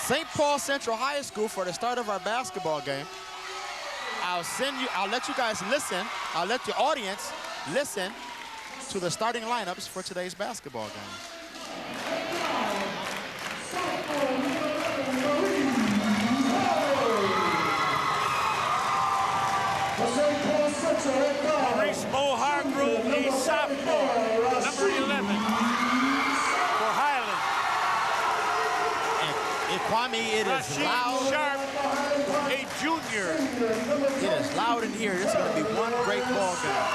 St. Paul Central High School for the start of our basketball game. I'll let you guys listen. I'll let the audience listen to the starting lineups for today's basketball game. Maurice Mo Hargrove, a sophomore, number 11 for Highland. And Kwame, it is loud. Sharp, a junior. It is loud in here. This is going to be one great ball game.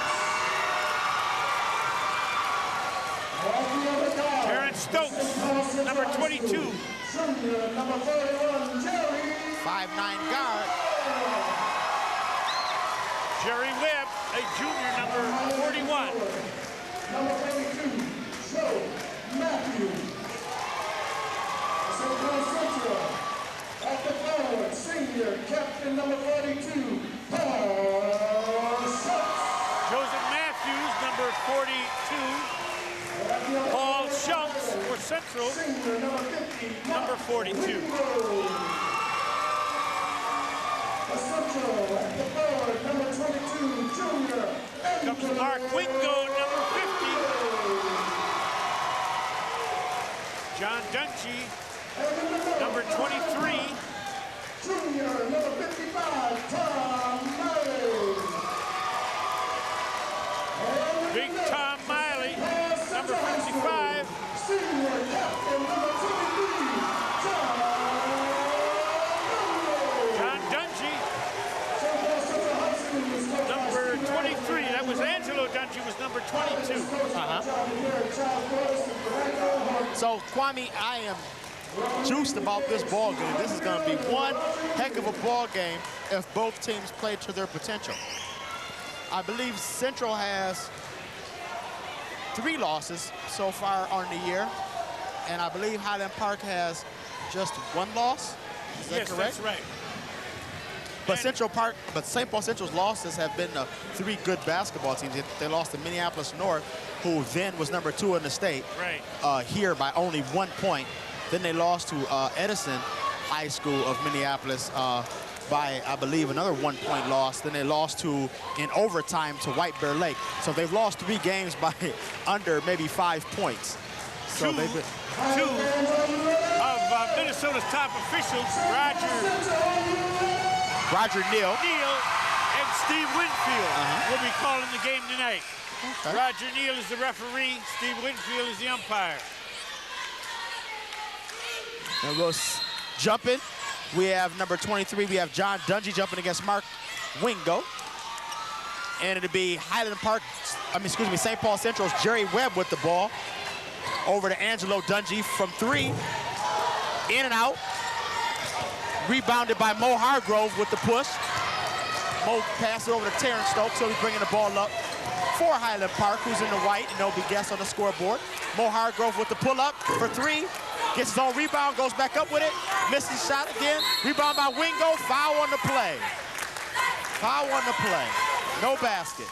Terrence Stokes, number 22. 5'9" guard. Jerry Webb, a junior, number 41. Number 32, Joe Matthews. St. Paul Central, at the forward, senior, captain number 42, Paul Schultz. Joseph Matthews, number 42. Paul Schultz for Central, Senior, number 50, number 42. Central, at the forward, number 22, junior. Comes Mark Wingo, number 50. John Dungy, number 23. Junior, number 55, Tom Miley. Big Tom Miley, number 55. Senior captain, number 23, John Dungy, number 23. That was Angelo Dungy, was number 22. So, Kwame, I am juiced about this ball game. This is going to be one heck of a ball game if both teams play to their potential. I believe Central has 3 losses so far on the year, and I believe Highland Park has just 1 loss. Is that correct? That's right. But St. Paul Central's losses have been 3 good basketball teams. They lost to Minneapolis North, who then was number 2 in the state, right. Here by only 1 point. Then they lost to Edison High School of Minneapolis by, I believe, another 1-point loss. Then they lost in overtime to White Bear Lake. So they've lost 3 games by under maybe 5 points. So two of Minnesota's top officials, Roger Neal and Steve Winfield will be calling the game tonight. Okay. Roger Neal is the referee. Steve Winfield is the umpire. And we'll jumping. We have number 23. We have John Dungy jumping against Mark Wingo. And it'll be St. Paul Central's Jerry Webb with the ball. Over to Angelo Dungy from 3. In and out. Rebounded by Mo Hargrove with the push. Mo passes over to Terrence Stokes, so he's bringing the ball up for Highland Park, who's in the white, and they'll be guests on the scoreboard. Mo Hargrove with the pull-up for 3. Gets his own rebound, goes back up with it. Misses shot again. Rebound by Wingo. Foul on the play. Foul on the play. No basket.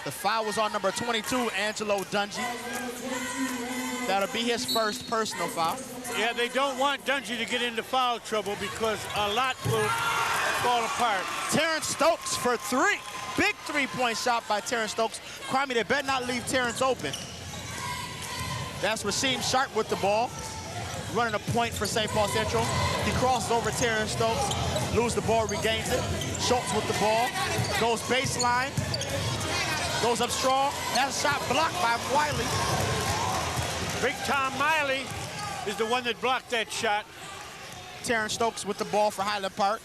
The foul was on number 22, Angelo Dungy. That'll be his first personal foul. Yeah, they don't want Dungy to get into foul trouble because a lot will fall apart. Terrence Stokes for 3. Big 3-point shot by Terrence Stokes. Kwame, they better not leave Terrence open. That's Rasheem Sharp with the ball. Running a point for St. Paul Central. He crosses over Terrence Stokes. Loses the ball, regains it. Schultz with the ball. Goes baseline. Goes up strong. That's a shot blocked by Wiley. Big Tom Miley is the one that blocked that shot. Terrence Stokes with the ball for Highland Park.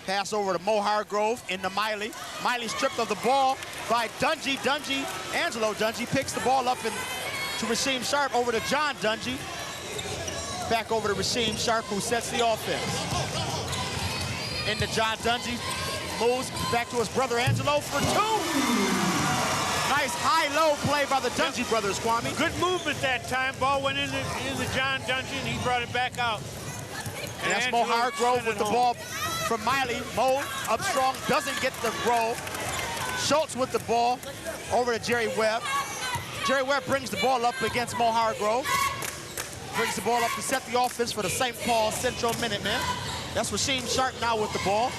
Pass over to Mo Hargrove into Miley. Miley stripped of the ball by Dungy. Angelo Dungy picks the ball up and to Rasheem Sharp over to John Dungy. Back over to Rasheem Sharp, who sets the offense. Into John Dungy. Moves back to his brother Angelo for 2. Nice high-low play by the Dungy brothers, Kwame. Good movement that time. Ball went into John Dungy, and he brought it back out. And that's Mo Hargrove with the ball from Miley. Mo up strong, doesn't get the roll. Schultz with the ball over to Jerry Webb. Jerry Webb brings the ball up against Mo Hargrove. brings the ball up to set the offense for the St. Paul Central Minutemen. That's Rasheem Sharp now with the ball.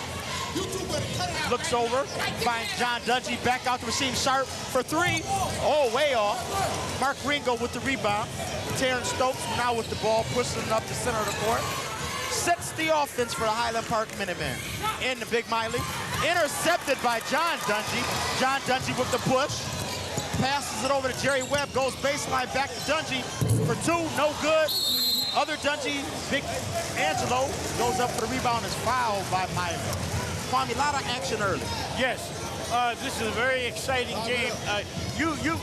Looks over, finds John Dungey, back out to Rasheem Sharp for three. Oh, way off. Mark Ringo with the rebound. Terrence Stokes now with the ball, pushing it up the center of the court. Sets the offense for the Highland Park Minutemen. In the Big Miley. Intercepted by John Dungey. John Dungey with the push. Passes it over to Jerry Webb, goes baseline back to Dungey for two, no good. Other Dungey, Big Angelo, goes up for the rebound, is fouled by Miley. Kwame, a lot of action early. Yes, this is a very exciting game.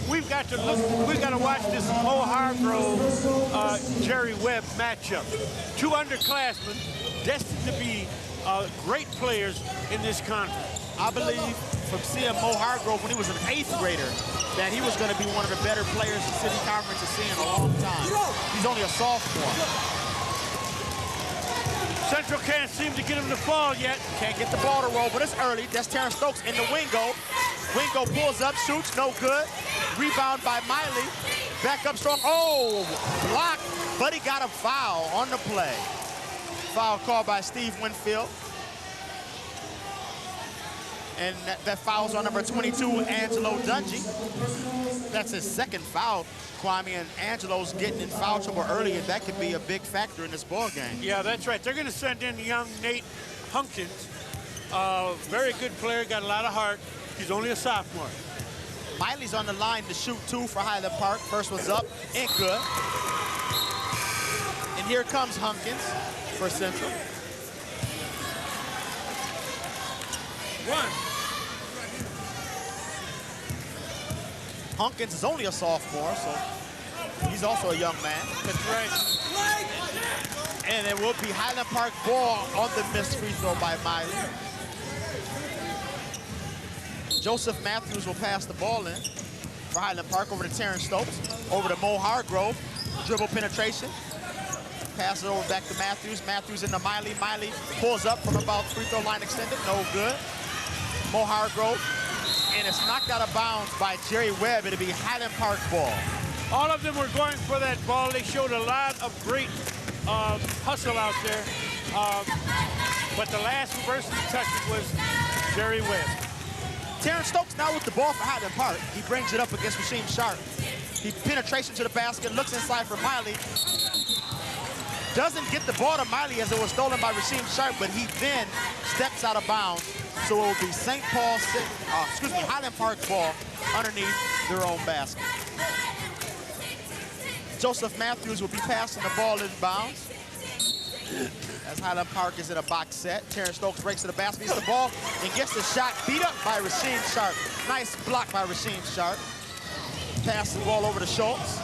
We've got to watch this Mo Hargrove, Jerry Webb matchup. Two underclassmen destined to be great players in this conference. I believe from seeing Mo Hargrove when he was an 8th grader that he was going to be one of the better players the City Conference has seen in a long time. He's only a sophomore. Central can't seem to get him to fall yet. Can't get the ball to roll, but it's early. That's Terrence Stokes in the Wingo. Wingo pulls up, shoots, no good. Rebound by Miley. Back up strong. Oh, blocked, but he got a foul on the play. Foul called by Steve Winfield. And that foul's on number 22, Angelo Dungey. That's his second foul, Kwame, and Angelo's getting in foul trouble early, and that could be a big factor in this ball game. Yeah, that's right. They're going to send in young Nate Hunkins. Very good player, got a lot of heart. He's only a sophomore. Miley's on the line to shoot two for Highland Park. First one's up, ain't good. And here comes Hunkins for Central. Hunkins is only a sophomore, so he's also a young man. That's right. And it will be Highland Park ball on the missed free throw by Miley. Joseph Matthews will pass the ball in for Highland Park over to Terrence Stokes, over to Mo Hargrove. Dribble penetration. Pass it over back to Matthews. Matthews into Miley. Miley pulls up from about free throw line extended. No good. Mo Hargrove. And it's knocked out of bounds by Jerry Webb. It'll be Highland Park ball. All of them were going for that ball. They showed a lot of great hustle out there. But the last reverse to touch it was Jerry Webb. Terrence Stokes now with the ball for Highland Park. He brings it up against Rasheem Sharp. He penetration to the basket, looks inside for Miley. Doesn't get the ball to Miley as it was stolen by Rasheem Sharp, but he then steps out of bounds. So it will be Highland Park ball underneath their own basket. Joseph Matthews will be passing the ball in bounds. As Highland Park is in a box set. Terrence Stokes breaks to the basket, gets the ball, and gets the shot beat up by Rasheem Sharp. Nice block by Rasheem Sharp. Pass the ball over to Schultz.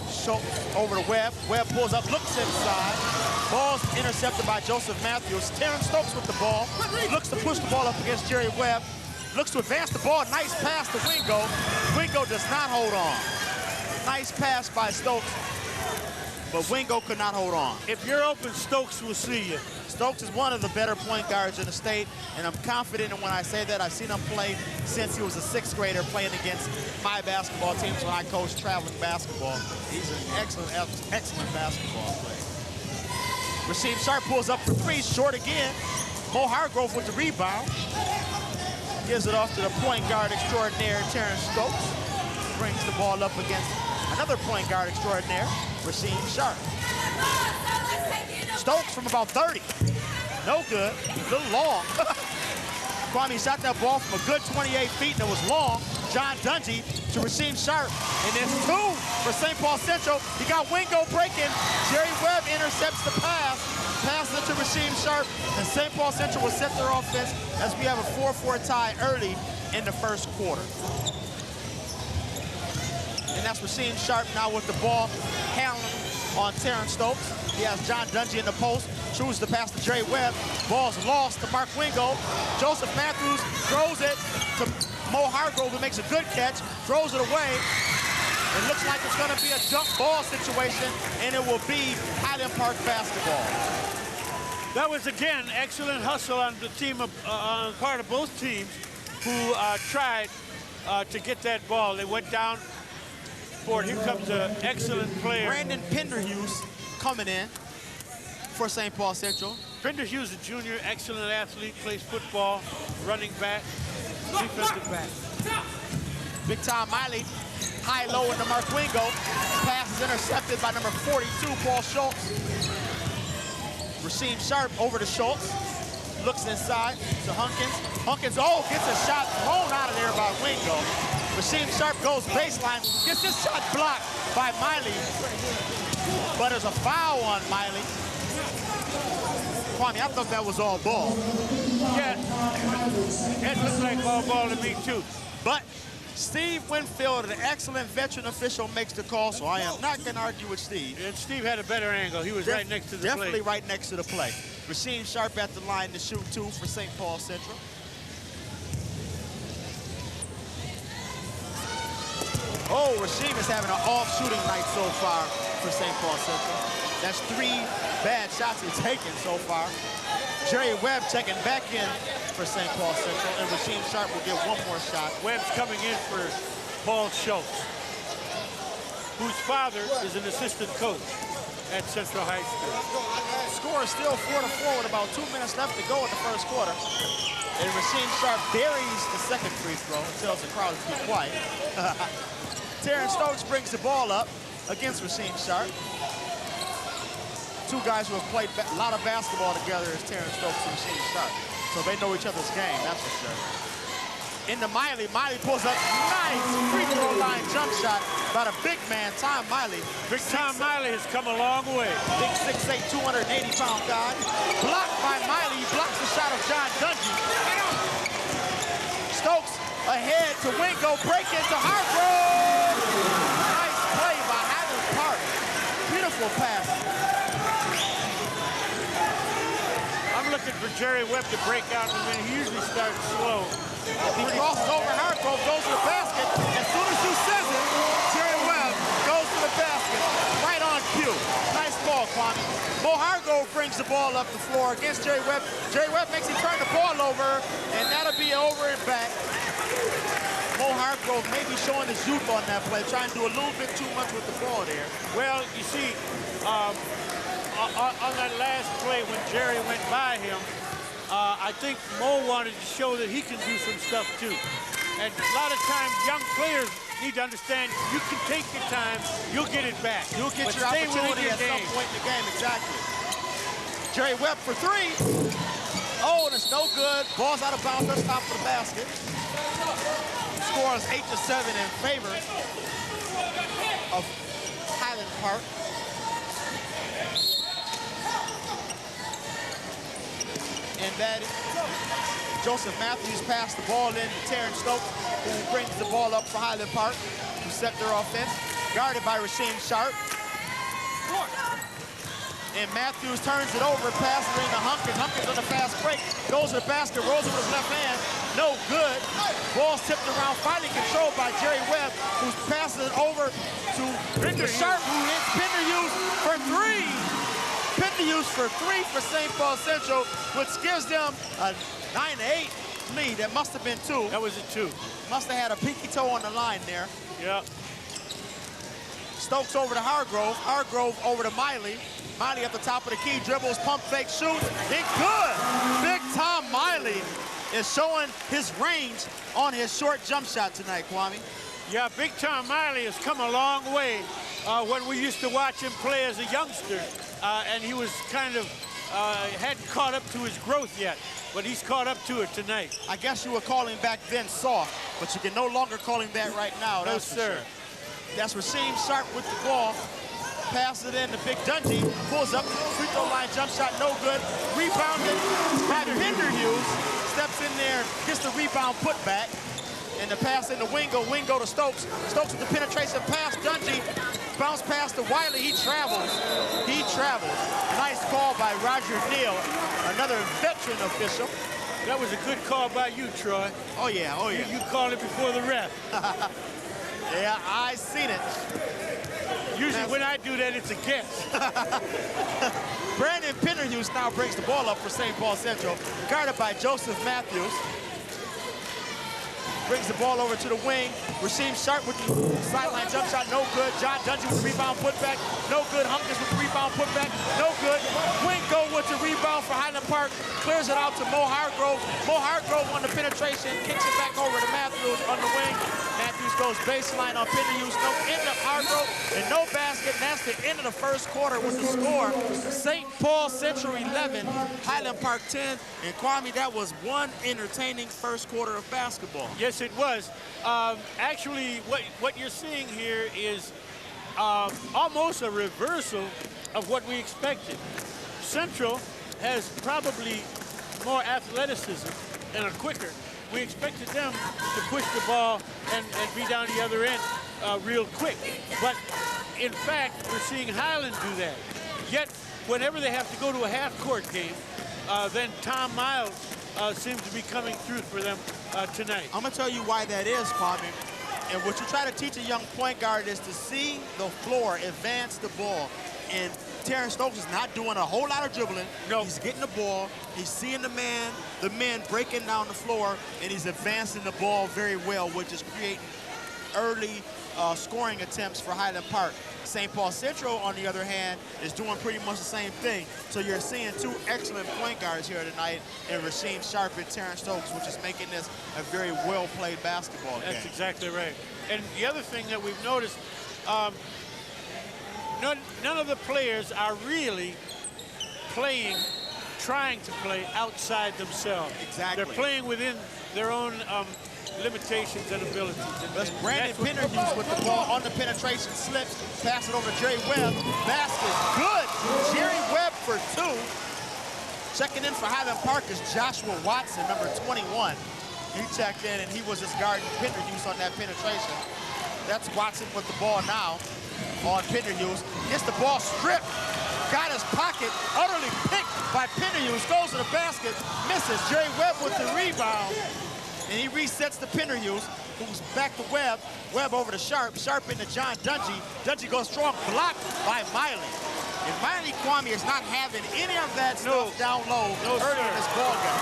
Schultz over to Webb. Webb pulls up, looks inside. Ball's intercepted by Joseph Matthews. Terrence Stokes with the ball. Looks to push the ball up against Jerry Webb. Looks to advance the ball. Nice pass to Wingo. Wingo does not hold on. Nice pass by Stokes, but Wingo could not hold on. If you're open, Stokes will see you. Stokes is one of the better point guards in the state, and I'm confident in when I say that. I've seen him play since he was a 6th grader playing against my basketball teams when I coached traveling basketball. He's an excellent basketball player. Rasheem Sharp pulls up for three, short again. Mo Hargrove with the rebound. Gives it off to the point guard extraordinaire, Terrence Stokes. Brings the ball up against another point guard extraordinaire, Rasheem Sharp. Stokes from about 30. No good, a little long. Kwame shot that ball from a good 28 feet and it was long. John Dungey to Rasheem Sharp. And there's two for St. Paul Central. He got Wingo breaking. Jerry Webb intercepts the pass. Passes it to Rasheem Sharp. And St. Paul Central will set their offense as we have a 4-4 tie early in the first quarter. And that's Rasheem Sharp now with the ball. Handling on Terrence Stokes. He has John Dungey in the post. Chooses to pass to Jerry Webb. Ball's lost to Mark Wingo. Joseph Matthews throws it to Mo Hargrove, who makes a good catch. Throws it away. It looks like it's going to be a jump ball situation, and it will be Highland Park basketball. That was, again, excellent hustle on the team, on the part of both teams who tried to get that ball. They went down backboard. Here comes an excellent player. Brandon Penderhughes coming in for St. Paul Central. Penderhughes, a junior, excellent athlete, plays football, running back, defensive back. Big Tom Miley, high-low into Mark Wingo. Pass is intercepted by number 42, Paul Schultz. Rasheem Sharp over to Schultz. Looks inside to Hunkins. Hunkins, oh, gets a shot thrown out of there by Wingo. Rasheem Sharp goes baseline, gets his shot blocked by Miley. But there's a foul on Miley. Kwame, I thought that was all ball. Yeah, it looks like all ball to me too. But Steve Winfield, an excellent veteran official, makes the call, so I am not going to argue with Steve. And Steve had a better angle. He was right next to the play. Definitely right next to the play. Rasheem Sharp at the line to shoot 2 for St. Paul Central. Oh, Rasheem is having an off shooting night so far for St. Paul Central. That's 3 bad shots he's taken so far. Jerry Webb checking back in for St. Paul Central, and Rasheem Sharp will get 1 more shot. Webb's coming in for Paul Schultz, whose father is an assistant coach at Central High School. Score is still 4-4 with about 2 minutes left to go in the first quarter. And Rasheem Sharp buries the second free throw and tells the crowd to be quiet. Terrence Stokes brings the ball up against Rasheem Sharp. 2 guys who have played a lot of basketball together is Terrence Stokes and Rasheem Sharp. So they know each other's game, that's for sure. Into Miley. Miley pulls up nice free throw line jump shot by the big man, Tom Miley. Big Tom Miley has come a long way. Big 6'8", 280-pound guy. Blocked by Miley. He blocks the shot of John Dungy. Stokes ahead to Wingo. Break into Hargrove. Nice play by Highland Park. Beautiful pass. I'm looking for Jerry Webb to break out in a minute. He usually starts slow. He crosses over Hargrove, goes to the basket. As soon as he says it, Jerry Webb goes to the basket. Right on cue. Nice ball, Kwame. Mo Hargrove brings the ball up the floor against Jerry Webb. Jerry Webb makes him turn the ball over, and that'll be over and back. Mo Hargrove may be showing his youth on that play, trying to do a little bit too much with the ball there. Well, you see, on that last play when Jerry went by him, I think Mo wanted to show that he can do some stuff too. And a lot of times young players need to understand you can take your time, you'll get it back. You'll get your opportunity at some point in the game, exactly. Jerry Webb for 3. Oh, and it's no good. Ball's out of bounds, let's stop for the basket. Score is 8-7 in favor of Highland Park. And that Joseph Matthews passed the ball in to Terrence Stokes, who brings the ball up for Highland Park to set their offense. Guarded by Rasheem Sharp. And Matthews turns it over, passes it into Hunkins. Hunkins on a fast break, goes to the basket, rolls it with his left hand. No good. Ball's tipped around, finally controlled by Jerry Webb, who passes it over to Sharp, who hits Penderhughes for 3. Penderhughes for 3 for St. Paul Central, which gives them a 9-8 lead. That must have been 2. That was a 2. Must have had a pinky toe on the line there. Yeah. Stokes over to Hargrove. Hargrove over to Miley. Miley at the top of the key, dribbles, pump fake, shoots. It's good. Big Tom Miley is showing his range on his short jump shot tonight, Kwame. Yeah, Big Tom Miley has come a long way. When we used to watch him play as a youngster, and he was kind of hadn't caught up to his growth yet, but he's caught up to it tonight. I guess you were calling back then soft, but you can no longer call him that right now. No, that's sir. Sure. That's Rasheem Sharp with the ball. Passes it in to Big Dungy, pulls up, free throw line jump shot, no good. Rebounded by Penderhughes, steps in there, gets the rebound put back. And the pass into Wingo, Wingo to Stokes. Stokes with the penetration pass, Dungy. Bounce pass to Wiley, he travels. He travels. Nice call by Roger Neal, another veteran official. That was a good call by you, Troy. Oh yeah, oh yeah. You called it before the ref. Yeah, I seen it. Usually when I do that, it's a guess. Brandon Penderhughes now brings the ball up for St. Paul Central, guarded by Joseph Matthews. brings the ball over to the wing. Rasheem Sharp with the sideline jump shot, no good. John Dungy with the rebound putback, no good. Humpkins with the rebound putback, no good. Wingo with the rebound for Highland Park, clears it out to Mo Hargrove. Mo Hargrove on the penetration, kicks it back over to Matthews on the wing. Matthews goes baseline on Penderhughes, no end of Hargrove, and no basket. And that's the end of the first quarter with the score. St. Paul Central 11, Highland Park 10. And Kwame, that was one entertaining first quarter of basketball. Yes, it was. Actually, what you're seeing here is almost a reversal of what we expected. Central has probably more athleticism and are quicker. We expected them to push the ball and be down the other end real quick. But in fact, we're seeing Highland do that. Yet, whenever they have to go to a half-court game, then Tom Miles seems to be coming through for them tonight. I'm going to tell you why that is, Kwame. And what you try to teach a young point guard is to see the floor, advance the ball. And Terrence Stokes is not doing a whole lot of dribbling. No. He's getting the ball, he's seeing the men breaking down the floor, and he's advancing the ball very well, which is creating early scoring attempts for Highland Park. St. Paul Central, on the other hand, is doing pretty much the same thing. So you're seeing two excellent point guards here tonight in Rasheem Sharp and Terrence Stokes, which is making this a very well-played basketball game. That's exactly right. And the other thing that we've noticed, none of the players are really trying to play outside themselves. Exactly. They're playing within their own limitations and abilities. That's Brandon Penderhughes with the ball on the penetration, slips, pass it over to Jerry Webb. Basket, good. Jerry Webb for two. Checking in for Highland Park is Joshua Watson, number 21. He checked in and he was just guarding Penderhughes on that penetration. That's Watson with the ball now on Penderhughes. Gets the ball stripped. Got his pocket, utterly picked by Penderhughes. Goes to the basket, misses. Jerry Webb with the rebound. And he resets the Penderhughes, who's back to Webb. Webb over to Sharp. Sharp into John Dungy. Dungy goes strong, blocked by Miley. And Miley, Kwame, is not having any of that stuff down low early in this ball game.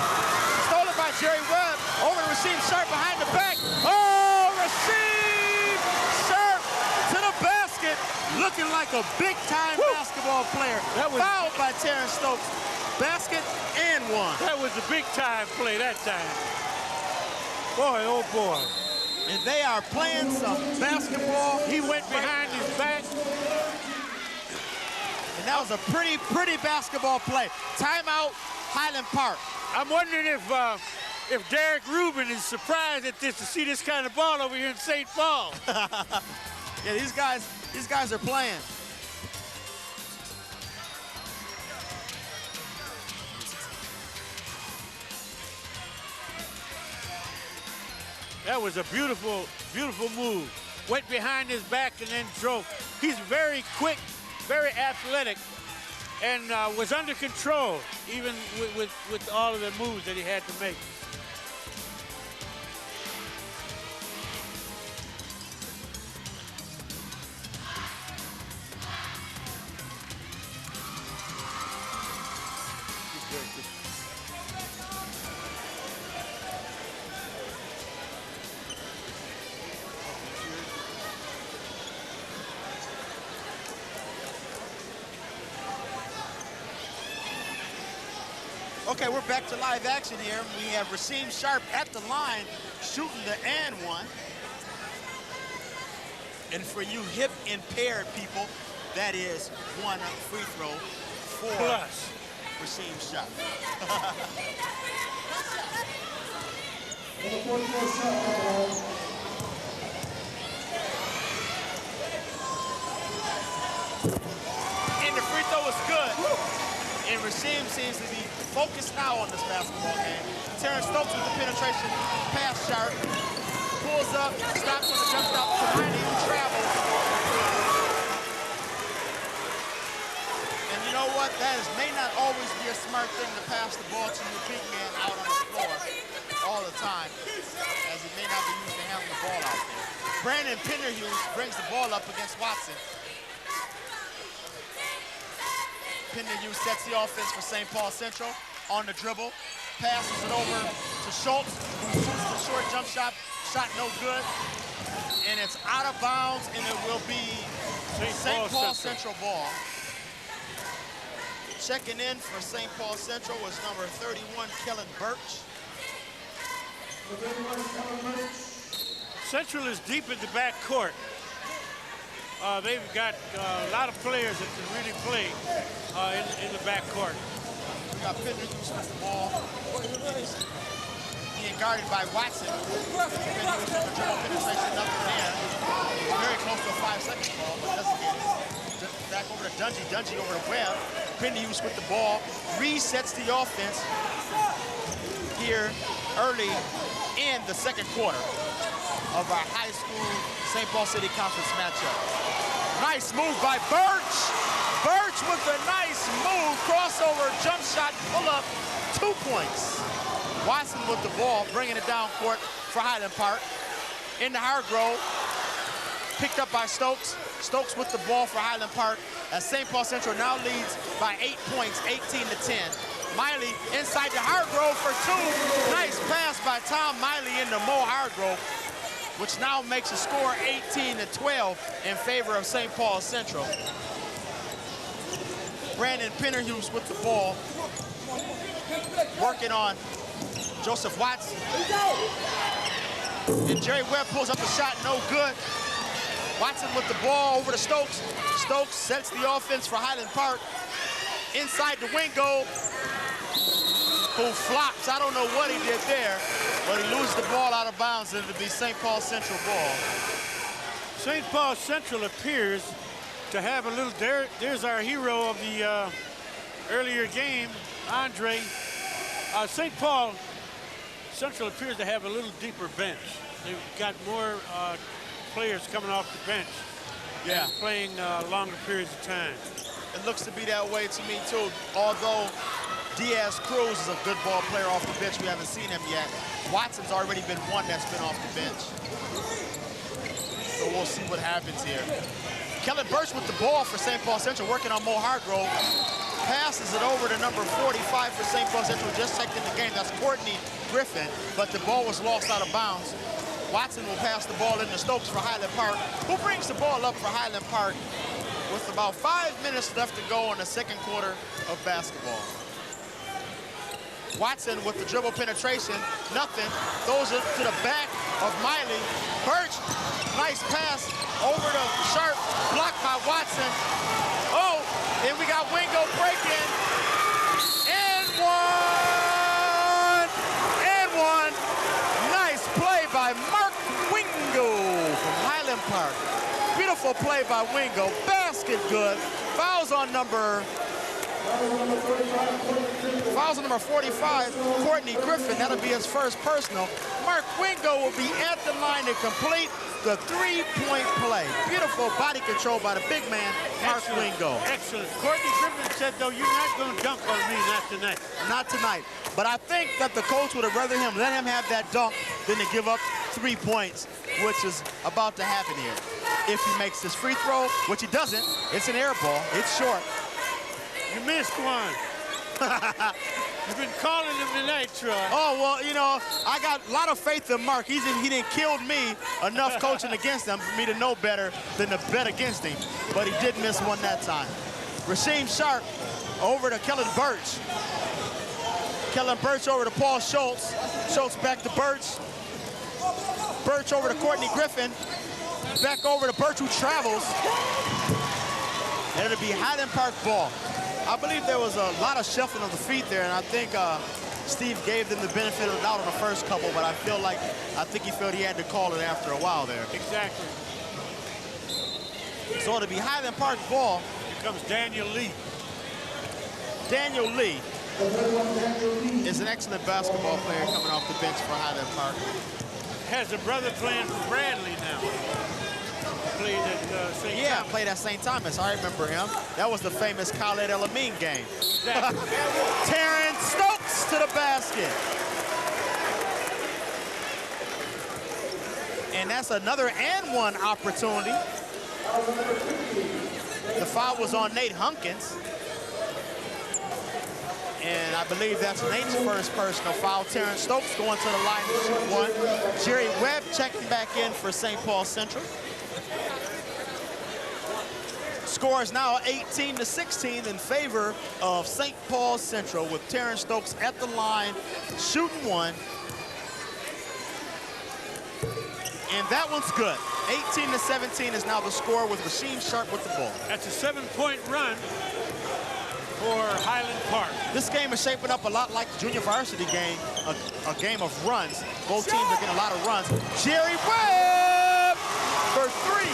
Stolen by Jerry Webb. Over to Rasheem Sharp behind the back. Oh, Rasheem Sharp to the basket. Looking like a big-time basketball player. That was fouled by Terrence Stokes. Basket and one. That was a big-time play that time. Boy, oh boy. And they are playing some basketball. He went behind his back. And that was a pretty basketball play. Timeout, Highland Park. I'm wondering if Derek Rubin is surprised at this, to see this kind of ball over here in St. Paul. Yeah, these guys are playing. That was a beautiful, beautiful move. Went behind his back and then drove. He's very quick, very athletic, and was under control, even with all of the moves that he had to make. Okay, we're back to live action here. We have Rasheem Sharp at the line, shooting the and one. And for you hip-impaired people, that is one free throw for Plus Rasheem Sharp. And the free throw is good. And Rasheem seems to be focused now on this basketball game. Terrence Stokes with the penetration, pass Sharp, pulls up, stops on the jump stop, behind even travels. And you know what? That may not always be a smart thing to pass the ball to your big man out on the floor all the time, as he may not be used to handling the ball out there. Brandon Penderhughes brings the ball up against Watson. Penderhughes sets the offense for St. Paul Central on the dribble, passes it over to Schultz, who shoots the short jump shot. shot no good. And it's out of bounds, and it will be St. Paul Central ball. Checking in for St. Paul Central was number 31, Kellen Birch. Central is deep in the back court. They've got a lot of players that can really play in the back court. We got Pinder who swings the ball. Being guarded by Watson. Pinder was doing a dribble penetration, nothing there. Very close to a 5-second ball, but doesn't get it. Back over to Dungy. Dungy over to Webb. Pinder with the ball. Resets the offense here early in the second quarter of our high school St. Paul City Conference matchup. Nice move by Birch. Birch with a nice move, crossover, jump shot, pull up, 2 points. Watson with the ball, bringing it down court for Highland Park. Into Hargrove, picked up by Stokes. Stokes with the ball for Highland Park as St. Paul Central now leads by 8 points, 18-10. Miley inside to Hargrove for 2. Nice pass by Tom Miley into Mo Hargrove, which now makes the score 18-12 in favor of St. Paul Central. Brandon Penderhughes with the ball, working on Joseph Watson. And Jerry Webb pulls up a shot, no good. Watson with the ball over to Stokes. Stokes sets the offense for Highland Park. Inside the Wingo, who flops. I don't know what he did there, but he loses the ball out of bounds, and it'll be St. Paul Central ball. St. Paul Central appears to have a little, there's our hero of the earlier game, Andre. St. Paul Central appears to have a little deeper bench. They've got more players coming off the bench. Yeah. Playing longer periods of time. It looks to be that way to me too, although Diaz Cruz is a good ball player off the bench. We haven't seen him yet. Watson's already been one that's been off the bench. So we'll see what happens here. Kellen Birch with the ball for St. Paul Central, working on Mo Hargrove. Passes it over to number 45 for St. Paul Central, just checked in the game. That's Courtney Griffin, but the ball was lost out of bounds. Watson will pass the ball into Stokes for Highland Park, who brings the ball up for Highland Park with about 5 minutes left to go in the second quarter of basketball. Watson with the dribble penetration, nothing. Throws it to the back of Miley. Birch, nice pass over to Sharp, blocked by Watson. Oh, and we got Wingo breaking. And one. Nice play by Mark Wingo from Highland Park. Beautiful play by Wingo. Basket good. Fouls on number 45, Courtney Griffin. That'll be his first personal. Mark Wingo will be at the line to complete the three-point play. Beautiful body control by the big man, Mark Wingo. Excellent. Courtney Griffin said, though, you're not going to dunk on me, not tonight. Not tonight. But I think that the coach would have rather let him have that dunk than to give up 3 points, which is about to happen here. If he makes this free throw, which he doesn't, it's an air ball. It's short. You missed one. You've been calling him tonight, Troy. Oh, well, you know, I got a lot of faith in Mark. He didn't kill me enough coaching against him for me to know better than to bet against him. But he did miss one that time. Rasheem Sharp over to Kellen Birch. Kellen Birch over to Paul Schultz. Schultz back to Birch. Birch over to Courtney Griffin. Back over to Birch, who travels. And it'll be Highland Park ball. I believe there was a lot of shuffling of the feet there, and I think Steve gave them the benefit of the doubt on the first couple, but I think he felt he had to call it after a while there. Exactly. So it'll be Highland Park ball. Here comes Daniel Lee. Daniel Lee is an excellent basketball player coming off the bench for Highland Park. Has a brother playing for Bradley now. Played at St. Yeah, Thomas. played at St. Thomas. I remember him. That was the famous Khaled El Amin game. Exactly. Terrence Stokes to the basket. And that's another and one opportunity. The foul was on Nate Hunkins. And I believe that's Nate's first personal foul. Terrence Stokes going to the line to shoot one. Jerry Webb checking back in for St. Paul Central. Score is now 18-16 in favor of St. Paul Central, with Terrence Stokes at the line shooting one. And that one's good. 18-17 is now the score, with Rasheem Sharp with the ball. That's a 7-point run for Highland Park. This game is shaping up a lot like the junior varsity game, a game of runs. Both teams are getting a lot of runs. Jerry Webb for three.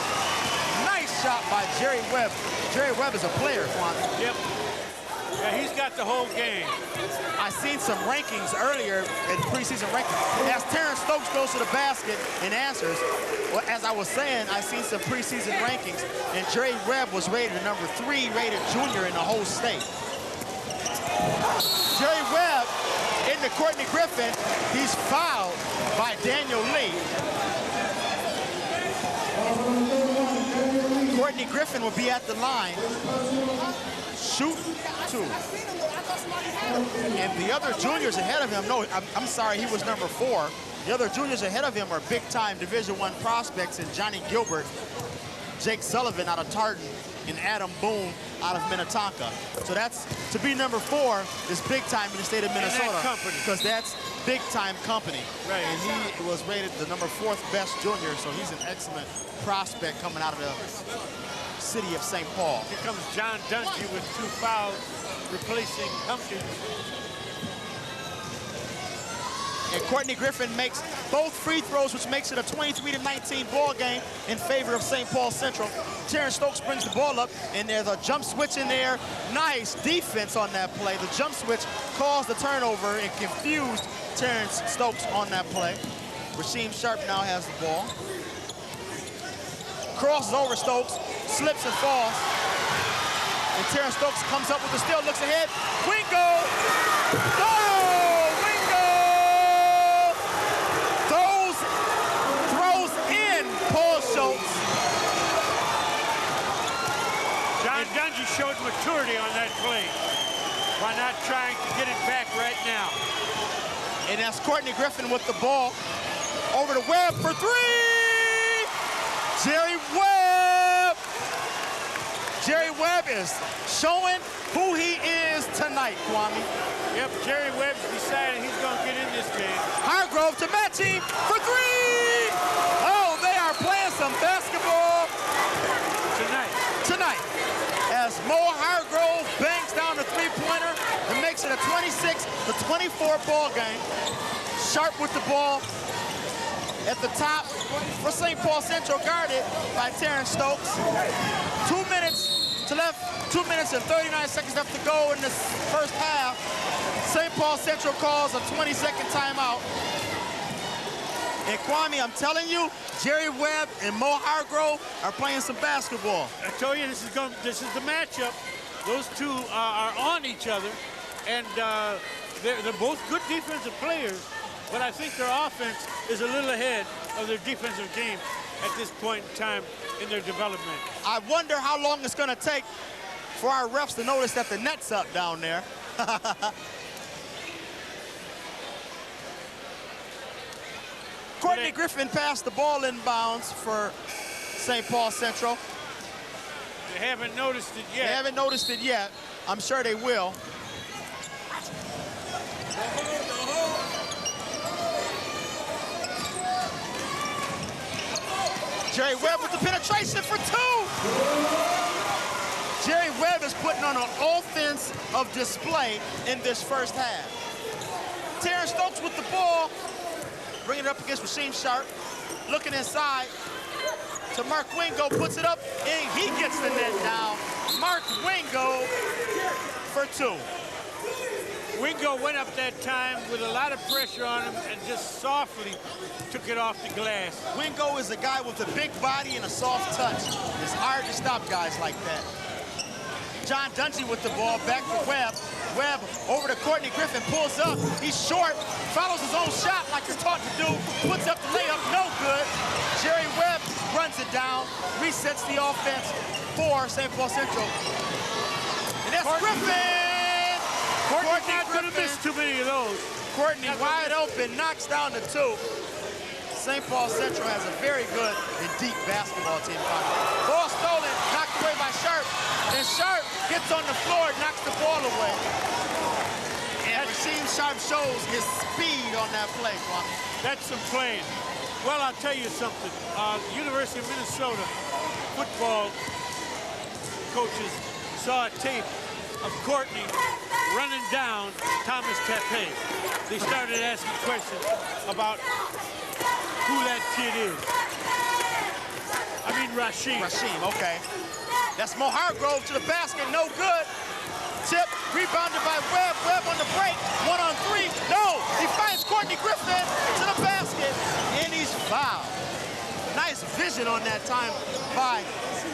Nice shot by Jerry Webb. Jerry Webb is a player, Kwame. Yep. Yeah, he's got the whole game. I seen some rankings earlier in preseason rankings. As Terrence Stokes goes to the basket and answers, well, as I was saying, I seen some preseason rankings, and Jerry Webb was rated the number 3 rated junior in the whole state. Jerry Webb into Courtney Griffin. He's fouled by Daniel Lee. Courtney Griffin will be at the line. Shoot 2. And the other juniors ahead of him, no, I'm sorry, he was number 4. The other juniors ahead of him are big-time Division I prospects, and Johnny Gilbert, Jake Sullivan out of Tartan, and Adam Boone out of Minnetonka. So that's, to be number 4 is big time in the state of Minnesota. Because that's big time company. Right. And he was rated the number 4th best junior, so he's an excellent prospect coming out of the city of St. Paul. Here comes John Dungy with 2 fouls, replacing Humpkins. And Courtney Griffin makes both free throws, which makes it a 23-19 ball game in favor of St. Paul Central. Terrence Stokes brings the ball up, and there's a jump switch in there. Nice defense on that play. The jump switch caused the turnover and confused Terrence Stokes on that play. Rasheem Sharp now has the ball. Crosses over Stokes, slips and falls. And Terrence Stokes comes up with the steal, looks ahead. Wingo! Oh! Wingo! Throws in Paul Schultz. John Dungy showed maturity on that play by not trying to get it back right now. And that's Courtney Griffin with the ball. Over to Webb for 3! Jerry Webb! Jerry Webb is showing who he is tonight, Kwame. Yep, Jerry Webb's decided he's going to get in this game. Hargrove to match him for 3! Oh, they are playing some basketball tonight. As Mo Hargrove bangs down the three-pointer and makes it a 26-24 ball game. Sharp with the ball at the top for St. Paul Central, guarded by Terrence Stokes. 2 minutes to left, 2 minutes and 39 seconds left to go in this first half. St. Paul Central calls a 20-second timeout. And Kwame, I'm telling you, Jerry Webb and Mo Hargrove are playing some basketball. I told you this is the matchup. Those two are on each other, and they're both good defensive players, but I think their offense is a little ahead of their defensive game at this point in time in their development. I wonder how long it's going to take for our refs to notice that the net's up down there. Courtney Griffin passed the ball inbounds for St. Paul Central. They haven't noticed it yet. They haven't noticed it yet. I'm sure they will. Jerry Webb with the penetration for 2. Jerry Webb is putting on an offense of display in this first half. Terrence Stokes with the ball, bringing it up against Rasheem Sharp, looking inside to Mark Wingo, puts it up, and he gets the net down. Mark Wingo for 2. Wingo went up that time with a lot of pressure on him and just softly took it off the glass. Wingo is a guy with a big body and a soft touch. It's hard to stop guys like that. John Dungy with the ball, back to Webb. Webb over to Courtney Griffin, pulls up. He's short, follows his own shot like he's taught to do, puts up the layup, no good. Jerry Webb runs it down, resets the offense for St. Paul Central. And that's Griffin! Courtney's not going to miss too many of those. Courtney wide open, knocks down the 2. St. Paul Central has a very good and deep basketball team. Ball stolen, knocked away by Sharp. And Sharp gets on the floor, knocks the ball away. And Rasheem Sharp shows his speed on that play, Kwame. That's some playing. Well, I'll tell you something. University of Minnesota football coaches saw a tape of Courtney running down Thomas Tappe. They started asking questions about who that kid is. I mean, Rasheem. Rasheem, okay. That's Mo Hargrove to the basket, no good. Tip, rebounded by Webb. Webb on the break, 1-on-3. No, he finds Courtney Griffin to the basket, and he's fouled. Nice vision on that time by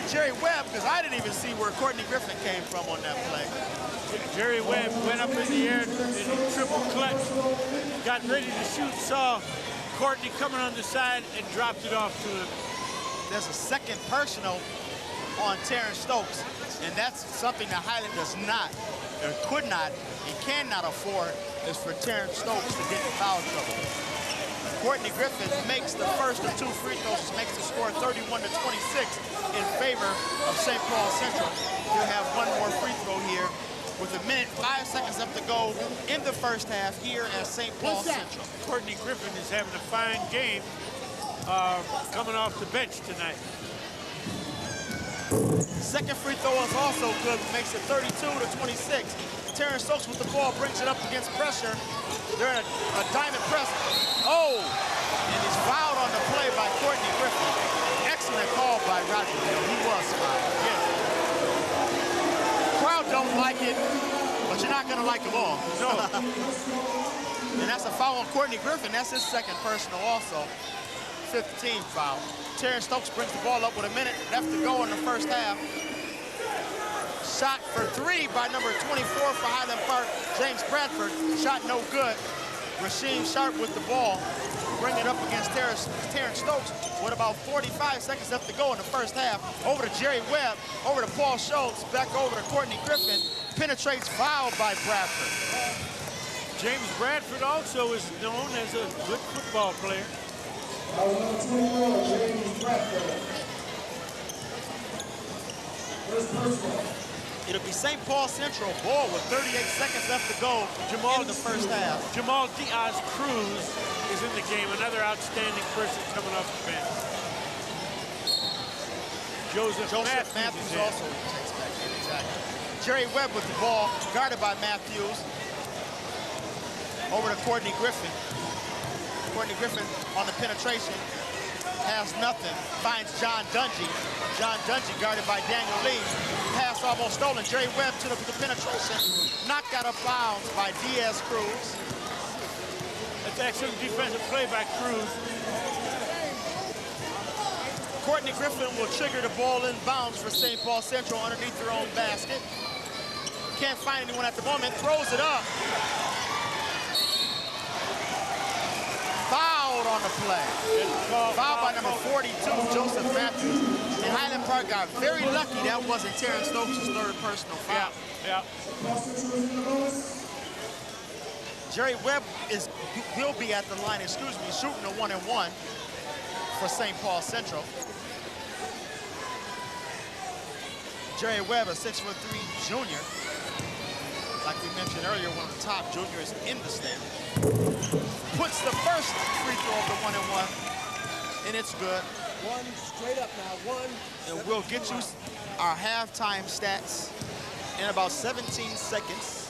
Jerry Webb, because I didn't even see where Courtney Griffin came from on that play. Jerry Webb went up in the air in a triple clutch, got ready to shoot, saw Courtney coming on the side, and dropped it off to him. There's a second personal on Terrence Stokes, and that's something that Highland does not, or could not, and cannot afford, is for Terrence Stokes to get in foul trouble. Courtney Griffin makes the first of 2 free throws, which makes the score 31-26 in favor of St. Paul Central. We'll have one more free throw here with 1:05 seconds left to go in the first half here at St. Paul Central. Courtney Griffin is having a fine game coming off the bench tonight. Second free throw is also good, makes it 32-26. Terrence Stokes with the ball, brings it up against pressure. They're in a diamond press. Oh, and he's fouled on the play by Courtney Griffin. Excellent call by Roger. He was fouled. Yeah. Crowd don't like it, but you're not gonna like them all. No. And that's a foul on Courtney Griffin. That's his second personal also. 15 foul. Terrence Stokes brings the ball up with 1 minute left to go in the first half. Shot for 3 by number 24 for Highland Park, James Bradford. Shot no good. Rasheem Sharp with the ball. Bring it up against Terrence Stokes with about 45 seconds left to go in the first half. Over to Jerry Webb, over to Paul Schultz, back over to Courtney Griffin. Penetrates, fouled by Bradford. James Bradford also is known as a good football player. Number 24, James Bradford. First personal. It'll be St. Paul Central ball with 38 seconds left to go in the first half. Jamal Diaz-Cruz is in the game, another outstanding person coming off the bench. Joseph Matthews also takes back in, exactly. Jerry Webb with the ball, guarded by Matthews. Over to Courtney Griffin. Courtney Griffin on the penetration, has nothing, finds John Dungy. John Dungy guarded by Daniel Lee. Pass almost stolen. Jerry Webb to the penetration, knocked out of bounds by Diaz-Cruz. That's excellent defensive play by Cruz. Courtney Griffin will trigger the ball in bounds for St. Paul Central underneath their own basket. Can't find anyone at the moment, throws it up. Fouled on the play. Fouled by number 42, Joseph Matthews. And Highland Park got very lucky that wasn't Terrence Stokes' third personal foul. Yeah. Jerry Webb will be at the line, shooting a 1-and-1 for St. Paul Central. Jerry Webb, a 6'3" junior. Like we mentioned earlier, one of the top juniors in the stand. Puts the first free throw of the 1-and-1, and it's good. One straight up now, one. And we'll get you our halftime stats in about 17 seconds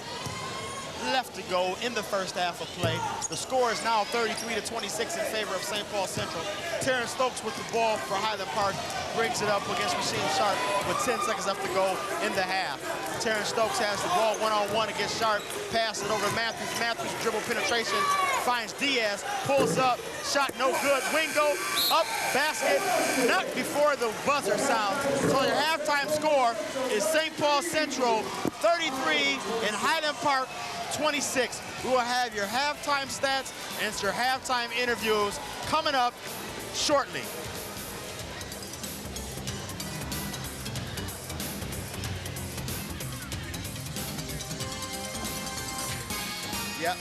left to go in the first half of play. The score is now 33-26 in favor of St. Paul Central. Terrence Stokes with the ball for Highland Park brings it up against Rasheem Sharp with 10 seconds left to go in the half. Terrence Stokes has the ball one-on-one against Sharp, pass it over to Matthews. Matthews dribble penetration, finds Diaz, pulls up, shot no good. Wingo, up, basket, not before the buzzer sounds. So your halftime score is St. Paul Central 33 and Highland Park 26. We will have your halftime stats and your halftime interviews coming up shortly. Yep.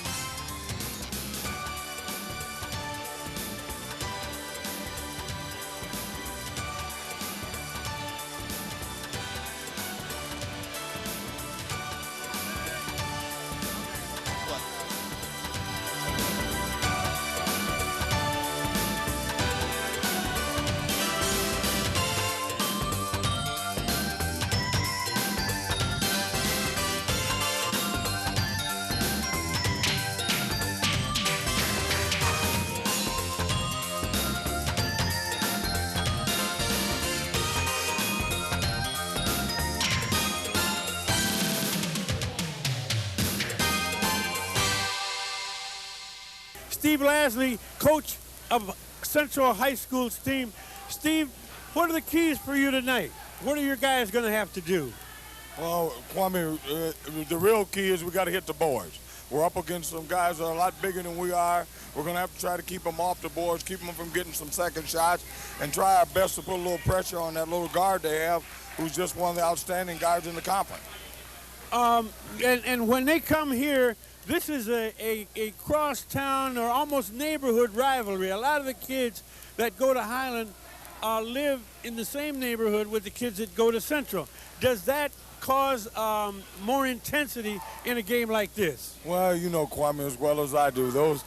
Steve Lasley, coach of Central High School's team. Steve, what are the keys for you tonight? What are your guys going to have to do? Well, Kwame, the real key is we got to hit the boards. We're up against some guys that are a lot bigger than we are. We're going to have to try to keep them off the boards, keep them from getting some second shots, and try our best to put a little pressure on that little guard they have, who's just one of the outstanding guards in the conference. And when they come here, this is a cross-town or almost neighborhood rivalry. A lot of the kids that go to Highland live in the same neighborhood with the kids that go to Central. Does that cause more intensity in a game like this? Well, you know, Kwame, as well as I do, those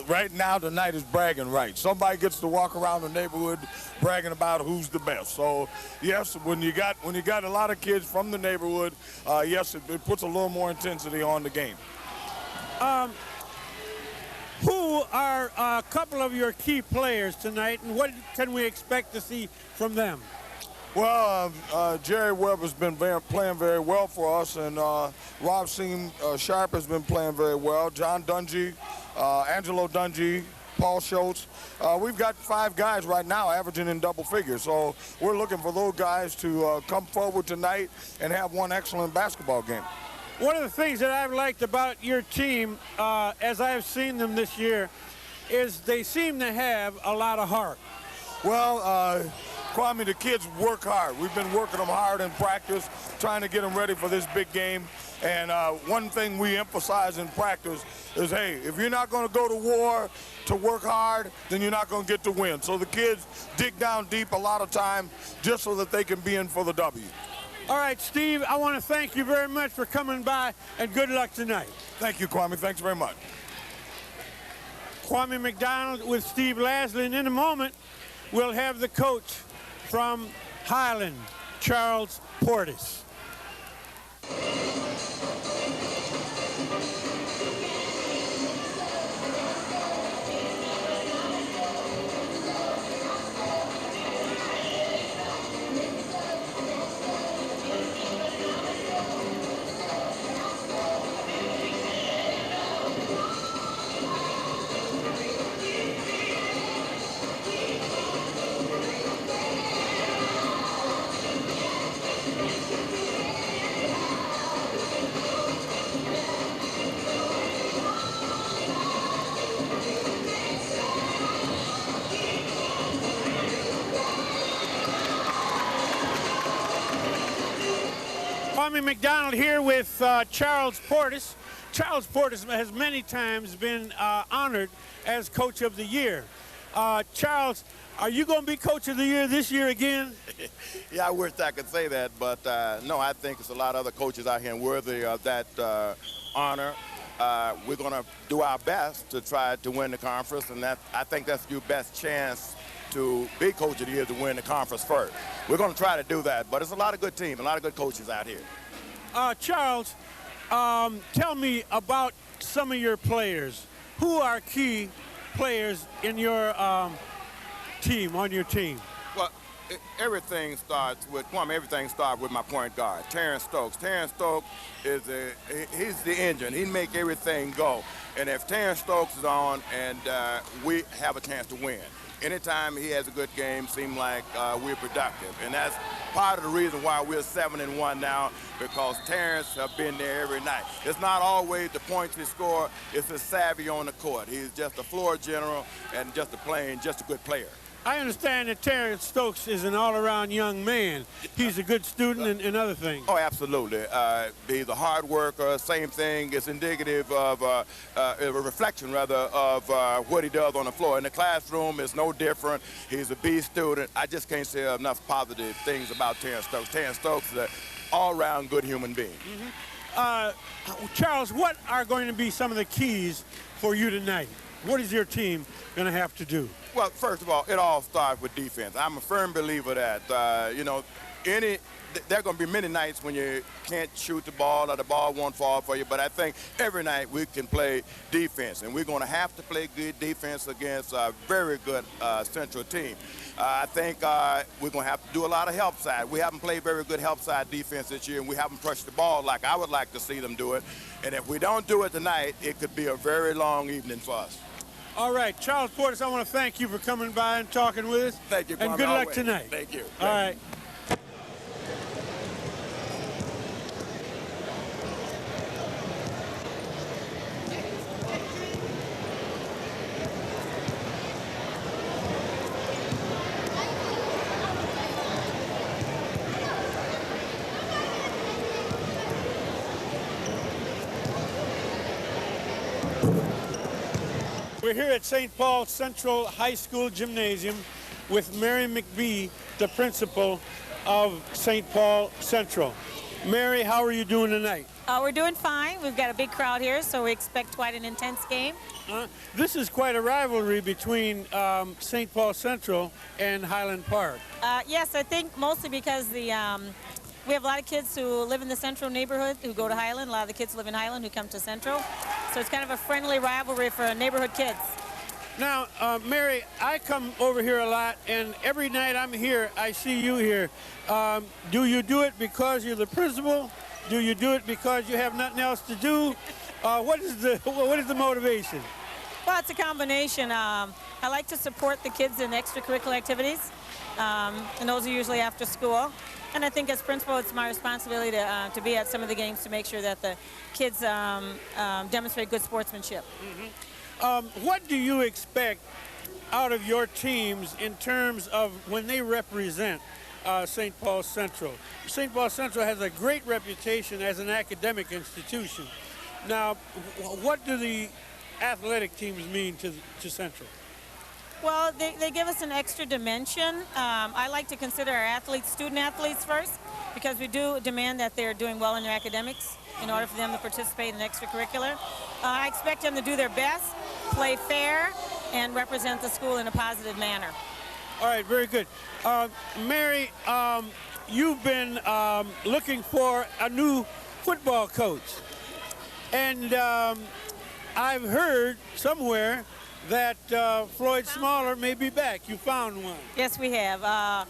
right now tonight is bragging rights. Somebody gets to walk around the neighborhood bragging about who's the best. So yes, when you got a lot of kids from the neighborhood, yes, it puts a little more intensity on the game. Who are a couple of your key players tonight, and what can we expect to see from them? Well, Jerry Webb has been playing very well for us, and Rob Seam Sharp has been playing very well. John Dungy, Angelo Dungy, Paul Schultz. We've got 5 guys right now averaging in double figures, so we're looking for those guys to come forward tonight and have one excellent basketball game. One of the things that I've liked about your team, as I've seen them this year, is they seem to have a lot of heart. Well, Kwame, the kids work hard. We've been working them hard in practice, trying to get them ready for this big game. And one thing we emphasize in practice is, hey, if you're not going to go to war to work hard, then you're not going to get to win. So the kids dig down deep a lot of time just so that they can be in for the W. All right, Steve, I want to thank you very much for coming by, and good luck tonight. Thank you, Kwame. Thanks very much. Kwame McDonald with Steve Lasley, and in a moment, we'll have the coach from Highland, Charles Portis. Kwame McDonald here with Charles Portis. Charles Portis has many times been honored as Coach of the Year. Charles, are you going to be Coach of the Year this year again? Yeah, I wish I could say that, but no, I think there's a lot of other coaches out here worthy of that honor. We're going to do our best to try to win the conference, and I think that's your best chance to be Coach of the Year, to win the conference first. We're going to try to do that, but it's a lot of good teams, a lot of good coaches out here. Charles, tell me about some of your players. Who are key players in your team, on your team? Well, everything starts with my point guard, Terrence Stokes. Terrence Stokes he's the engine. He make everything go. And if Terrence Stokes is on, and we have a chance to win. Anytime he has a good game, seems like we're productive. And that's part of the reason why we're 7-1 now, because Terrence have been there every night. It's not always the points he score, it's his savvy on the court. He's just a floor general and just a good player. I understand that Terrence Stokes is an all-around young man. He's a good student and other things. Oh, absolutely. He's a hard worker. Same thing. It's indicative of a reflection, rather, of what he does on the floor. In the classroom, it's no different. He's a B student. I just can't say enough positive things about Terrence Stokes. Terrence Stokes is an all-around good human being. Charles, what are going to be some of the keys for you tonight? What is your team going to have to do? Well, first of all, it all starts with defense. I'm a firm believer that, you know, there are going to be many nights when you can't shoot the ball or the ball won't fall for you, but I think every night we can play defense, and we're going to have to play good defense against a very good Central team. I think we're going to have to do a lot of help side. We haven't played very good help side defense this year, and we haven't pushed the ball like I would like to see them do it. And if we don't do it tonight, it could be a very long evening for us. All right, Charles Portis, I want to thank you for coming by and talking with us. Thank you, Kwame. And good luck Always. tonight. Thank you. All right. We're here at St. Paul Central High School Gymnasium with Mary McBee, the principal of St. Paul Central. Mary, how are you doing tonight? We're doing fine. We've got a big crowd here, so we expect quite an intense game. This is quite a rivalry between St. Paul Central and Highland Park. Yes, I think mostly because we have a lot of kids who live in the Central neighborhood who go to Highland. A lot of the kids who live in Highland who come to Central. So it's kind of a friendly rivalry for neighborhood kids. Now, Mary, I come over here a lot, and every night I'm here, I see you here. Do you do it because you're the principal? Do you do it because you have nothing else to do? What is the motivation? Well, it's a combination. I like to support the kids in extracurricular activities, and those are usually after school. And I think as principal, it's my responsibility to be at some of the games to make sure that the kids demonstrate good sportsmanship. What do you expect out of your teams in terms of when they represent St. Paul Central? St. Paul Central has a great reputation as an academic institution. Now, what do the athletic teams mean to Central? Well, they give us an extra dimension. I like to consider our athletes student athletes first, because we do demand that they're doing well in their academics in order for them to participate in extracurricular. I expect them to do their best, play fair, and represent the school in a positive manner. All right, very good. Mary, you've been looking for a new football coach. And I've heard somewhere that Floyd Smaller may be back. You found one. Yes, we have.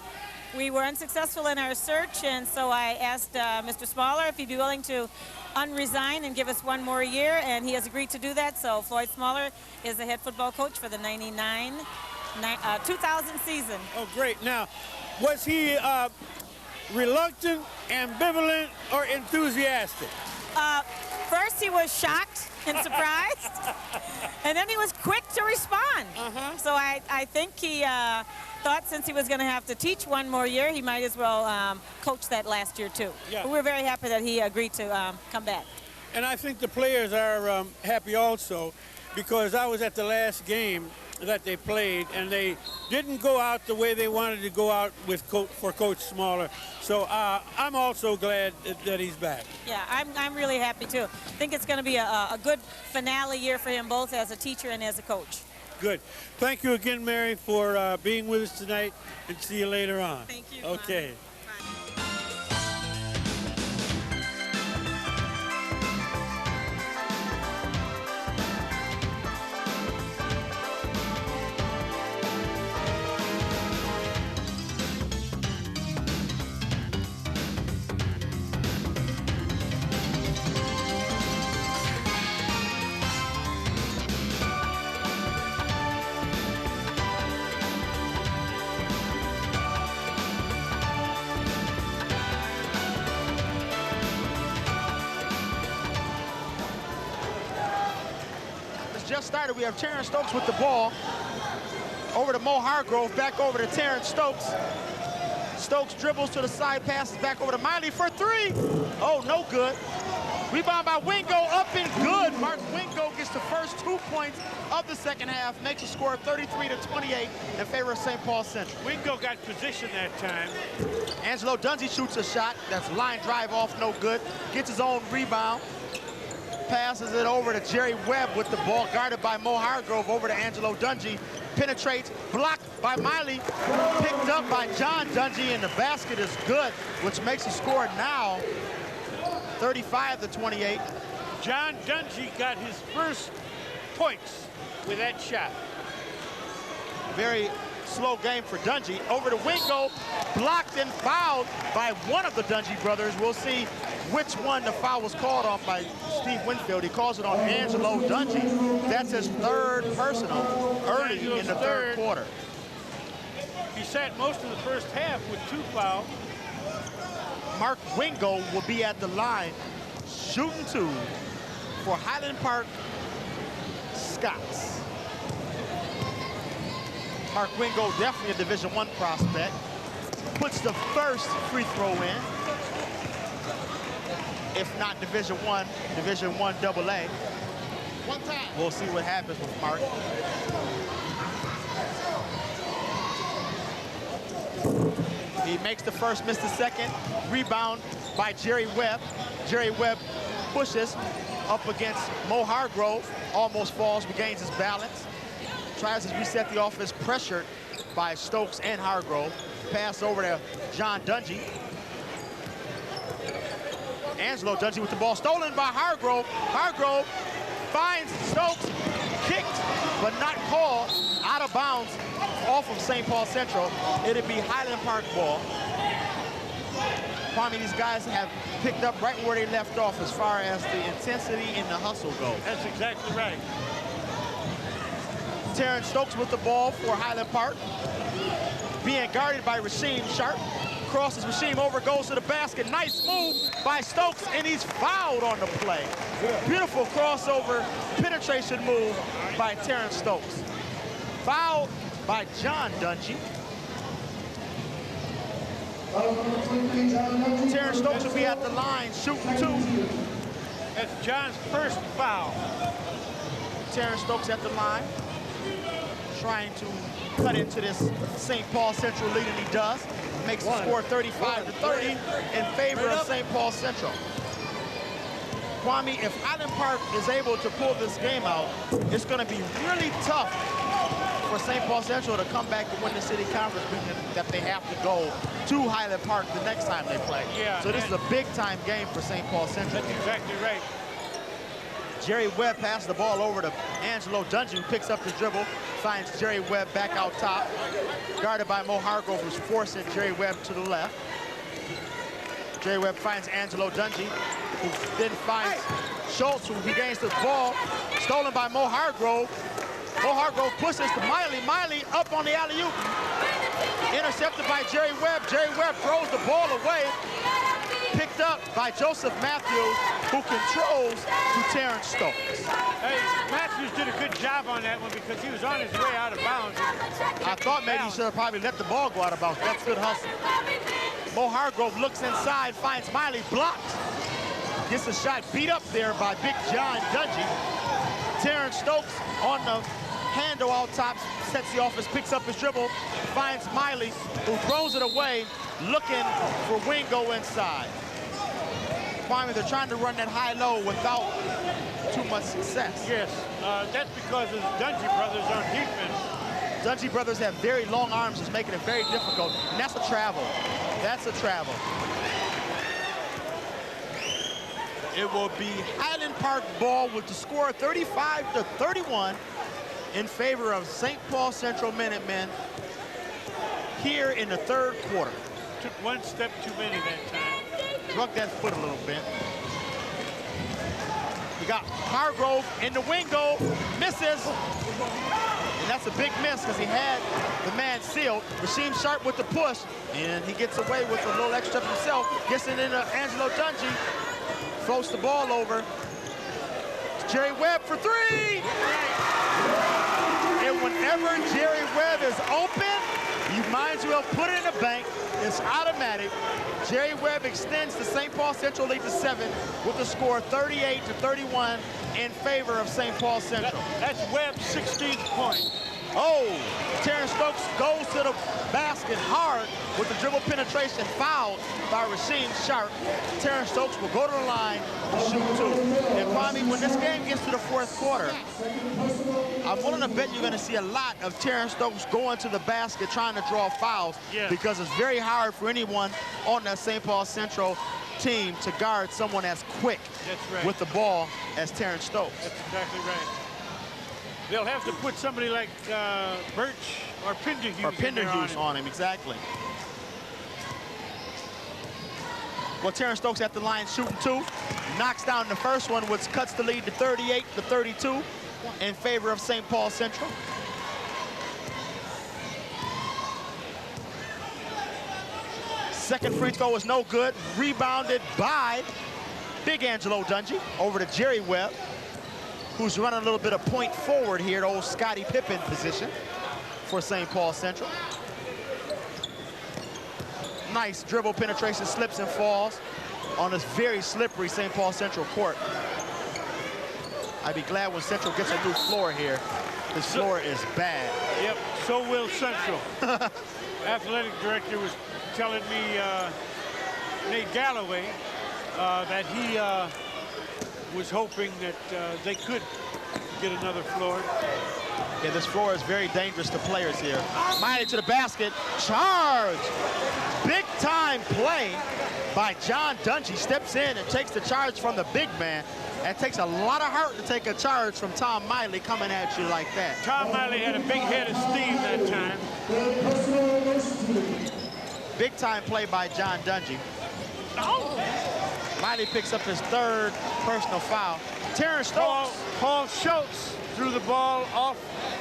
We were unsuccessful in our search, and so I asked Mr. Smaller if he'd be willing to unresign and give us one more year, and he has agreed to do that. So Floyd Smaller is the head football coach for the 2000 season. Oh, great. Now, was he reluctant, ambivalent, or enthusiastic? First, he was shocked and surprised, and then he was quick to respond. So I think he thought since he was going to have to teach one more year, he might as well coach that last year too. Yeah. But we're very happy that he agreed to come back. And I think the players are happy also, because I was at the last game that they played, and they didn't go out the way they wanted to go out for Coach Smaller. So I'm also glad that he's back. Yeah, I'm really happy too. I think it's going to be a good finale year for him, both as a teacher and as a coach. Good. Thank you again, Mary, for being with us tonight, and see you later on. Thank you. Okay. Just started. We have Terrence Stokes with the ball. Over to Mo Hargrove, back over to Terrence Stokes. Stokes dribbles to the side, passes back over to Miley for three. Oh, no good. Rebound by Wingo, up and good. Mark Wingo gets the first 2 points of the second half, makes a score of 33-28 in favor of St. Paul Central. Wingo got position that time. Angelo Dungy shoots a shot. That's line drive off, no good. Gets his own rebound. Passes it over to Jerry Webb with the ball guarded by Mo Hargrove over to Angelo Dungy. Penetrates, blocked by Miley, picked up by John Dungy, and the basket is good, which makes the score now 35-28. John Dungy got his first points with that shot. Very slow game for Dungy. Over to Wingo, blocked and fouled by one of the Dungy brothers. We'll see which one the foul was called on by Steve Winfield. He calls it on Angelo Dungy. That's his third personal early in the third quarter. He sat most of the first half with 2 fouls. Mark Wingo will be at the line shooting 2 for Highland Park Scots. Mark Wingo, definitely a Division I prospect. Puts the first free throw in. If not Division I, Division I AA. One time. We'll see what happens with Mark. He makes the first, missed the second. Rebound by Jerry Webb. Jerry Webb pushes up against Mo Hargrove. Almost falls, regains his balance. Tries to reset the offense, pressured by Stokes and Hargrove. Pass over to John Dungy. Angelo Dungy with the ball stolen by Hargrove. Hargrove finds Stokes, kicked but not called, out of bounds off of St. Paul Central. It'll be Highland Park ball. Kwame, these guys have picked up right where they left off as far as the intensity and the hustle goes. That's exactly right. Terrence Stokes with the ball for Highland Park. Being guarded by Rasheem Sharp. Crosses Rasheem over, goes to the basket. Nice move by Stokes, and he's fouled on the play. Beautiful crossover penetration move by Terrence Stokes. Fouled by John Dungy. Terrence Stokes will be at the line shooting 2. That's John's first foul. Terrence Stokes at the line, trying to cut into this St. Paul Central lead, and he does. Makes the score 35-30 in favor of St. Paul Central. Kwame, if Highland Park is able to pull this game out, it's going to be really tough for St. Paul Central to come back and win the city conference, meaning that they have to go to Highland Park the next time they play. Yeah, so this is a big-time game for St. Paul Central. That's exactly right. Jerry Webb passes the ball over to Angelo Dungy, who picks up the dribble, finds Jerry Webb back out top. Guarded by Mo Hargrove, who's forcing Jerry Webb to the left. Jerry Webb finds Angelo Dungy, who then finds Schultz, who regains the ball. Stolen by Mo Hargrove. Mo Hargrove pushes to Miley. Miley up on the alley-oop. Intercepted by Jerry Webb. Jerry Webb throws the ball away. Picked up by Joseph Matthews, who controls to Terrence Stokes. Hey, Matthews did a good job on that one because he was on his way out of bounds. I thought maybe he should have probably let the ball go out of bounds. That's good hustle. Mo Hargrove looks inside, finds Miley, blocked. Gets a shot beat up there by Big John Dungy. Terrence Stokes on the handle out top, sets the offense, picks up his dribble, finds Miley, who throws it away, looking for Wingo inside. Kwame, they're trying to run that high-low without too much success. Yes, that's because of the Dungy brothers on defense. Dungy brothers have very long arms, just making it very difficult, and that's a travel. That's a travel. It will be Highland Park ball with the score 35-31 in favor of St. Paul Central Minutemen here in the third quarter. Took one step too many that time. Drug that foot a little bit. We got Hargrove in the Wingo, misses. And that's a big miss because he had the man sealed. Rasheem Sharp with the push, and he gets away with a little extra himself. Gets it into Angelo Dungy. Floats the ball over. Jerry Webb for three. It And whenever Jerry Webb is open, you might as well put it in the bank. It's automatic. Jerry Webb extends the St. Paul Central lead to 7 with the score 38-31 in favor of St. Paul Central. That's Webb's 16th point. Oh, Terrence Stokes goes to the basket hard with the dribble penetration, fouled by Rasheem Sharp. Terrence Stokes will go to the line to shoot 2. And Kwame, when this game gets to the 4th quarter, I'm willing to bet you're going to see a lot of Terrence Stokes going to the basket trying to draw fouls, because it's very hard for anyone on that St. Paul Central team to guard someone as quick with the ball as Terrence Stokes. That's exactly right. They'll have to put somebody like Birch or Pinderhughes on him, exactly. Well, Terrence Stokes at the line shooting 2. Knocks down the first one, which cuts the lead to 38-32 in favor of St. Paul Central. Second free throw is no good. Rebounded by Big Angelo Dungy over to Jerry Webb, who's running a little bit of point forward here, the old Scottie Pippen position for St. Paul Central. Nice dribble penetration, slips and falls on this very slippery St. Paul Central court. I'd be glad when Central gets a new floor here. This floor is bad. Yep, so will Central. Athletic director was telling me, Nate Galloway, that he was hoping that they could get another floor. Yeah, this floor is very dangerous to players here. Miley to the basket, charge! Big time play by John Dungy. Steps in and takes the charge from the big man. It takes a lot of heart to take a charge from Tom Miley coming at you like that. Tom Miley had a big head of steam that time. Big time play by John Dungy. Miley picks up his 3rd personal foul. Terrence Stokes. Paul Schultz threw the ball off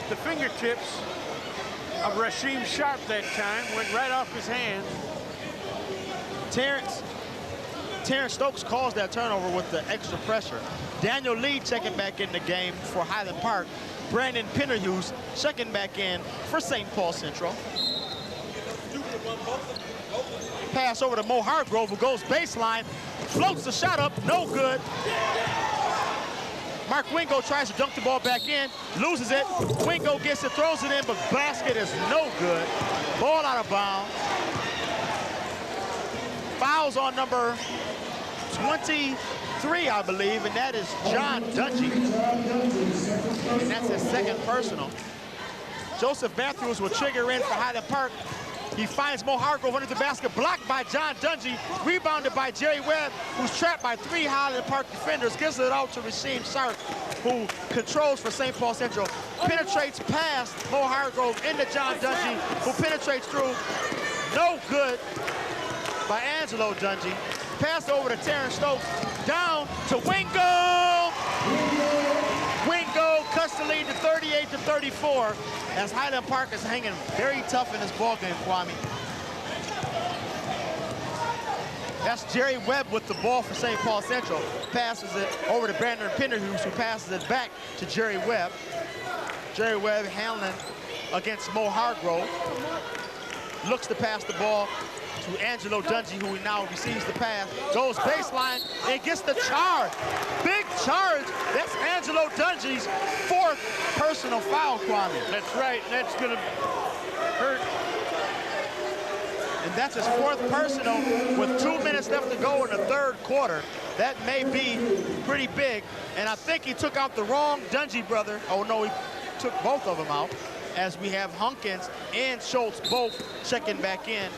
the fingertips of Rasheem Sharp that time, went right off his hand. Terrence Stokes calls that turnover with the extra pressure. Daniel Lee checking back in the game for Highland Park. Brandon Pinderhughes checking back in for St. Paul Central. Pass over to Mo Hargrove, who goes baseline, floats the shot up, no good. Mark Wingo tries to dunk the ball back in, loses it. Wingo gets it, throws it in, but basket is no good. Ball out of bounds. Fouls on number 23, I believe, and that is John Dungy. And that's his 2nd personal. Joseph Matthews will trigger in for Highland Park. He finds Mo Hargrove under the basket, blocked by John Dungy, rebounded by Jerry Webb, who's trapped by 3 Highland Park defenders, gives it out to Rasheem Sharp, who controls for St. Paul Central, penetrates past Mo Hargrove into John Dungy, who penetrates through, no good by Angelo Dungy. Pass over to Terrence Stokes, down to Wingo! Wingo cuts the lead to 38-34 as Highland Park is hanging very tough in this ballgame, Kwame. That's Jerry Webb with the ball for St. Paul Central. Passes it over to Brandon Pinderhughes, who passes it back to Jerry Webb. Jerry Webb handling against Mo Hargrove. Looks to pass the ball to Angelo Dungy, who now receives the pass, goes baseline, and gets the charge. Big charge. That's Angelo Dungy's 4th personal foul, Kwame. That's right. That's going to hurt. And that's his 4th personal with 2 minutes left to go in the 3rd quarter. That may be pretty big. And I think he took out the wrong Dungy brother. Oh, no, he took both of them out, as we have Hunkins and Schultz both checking back in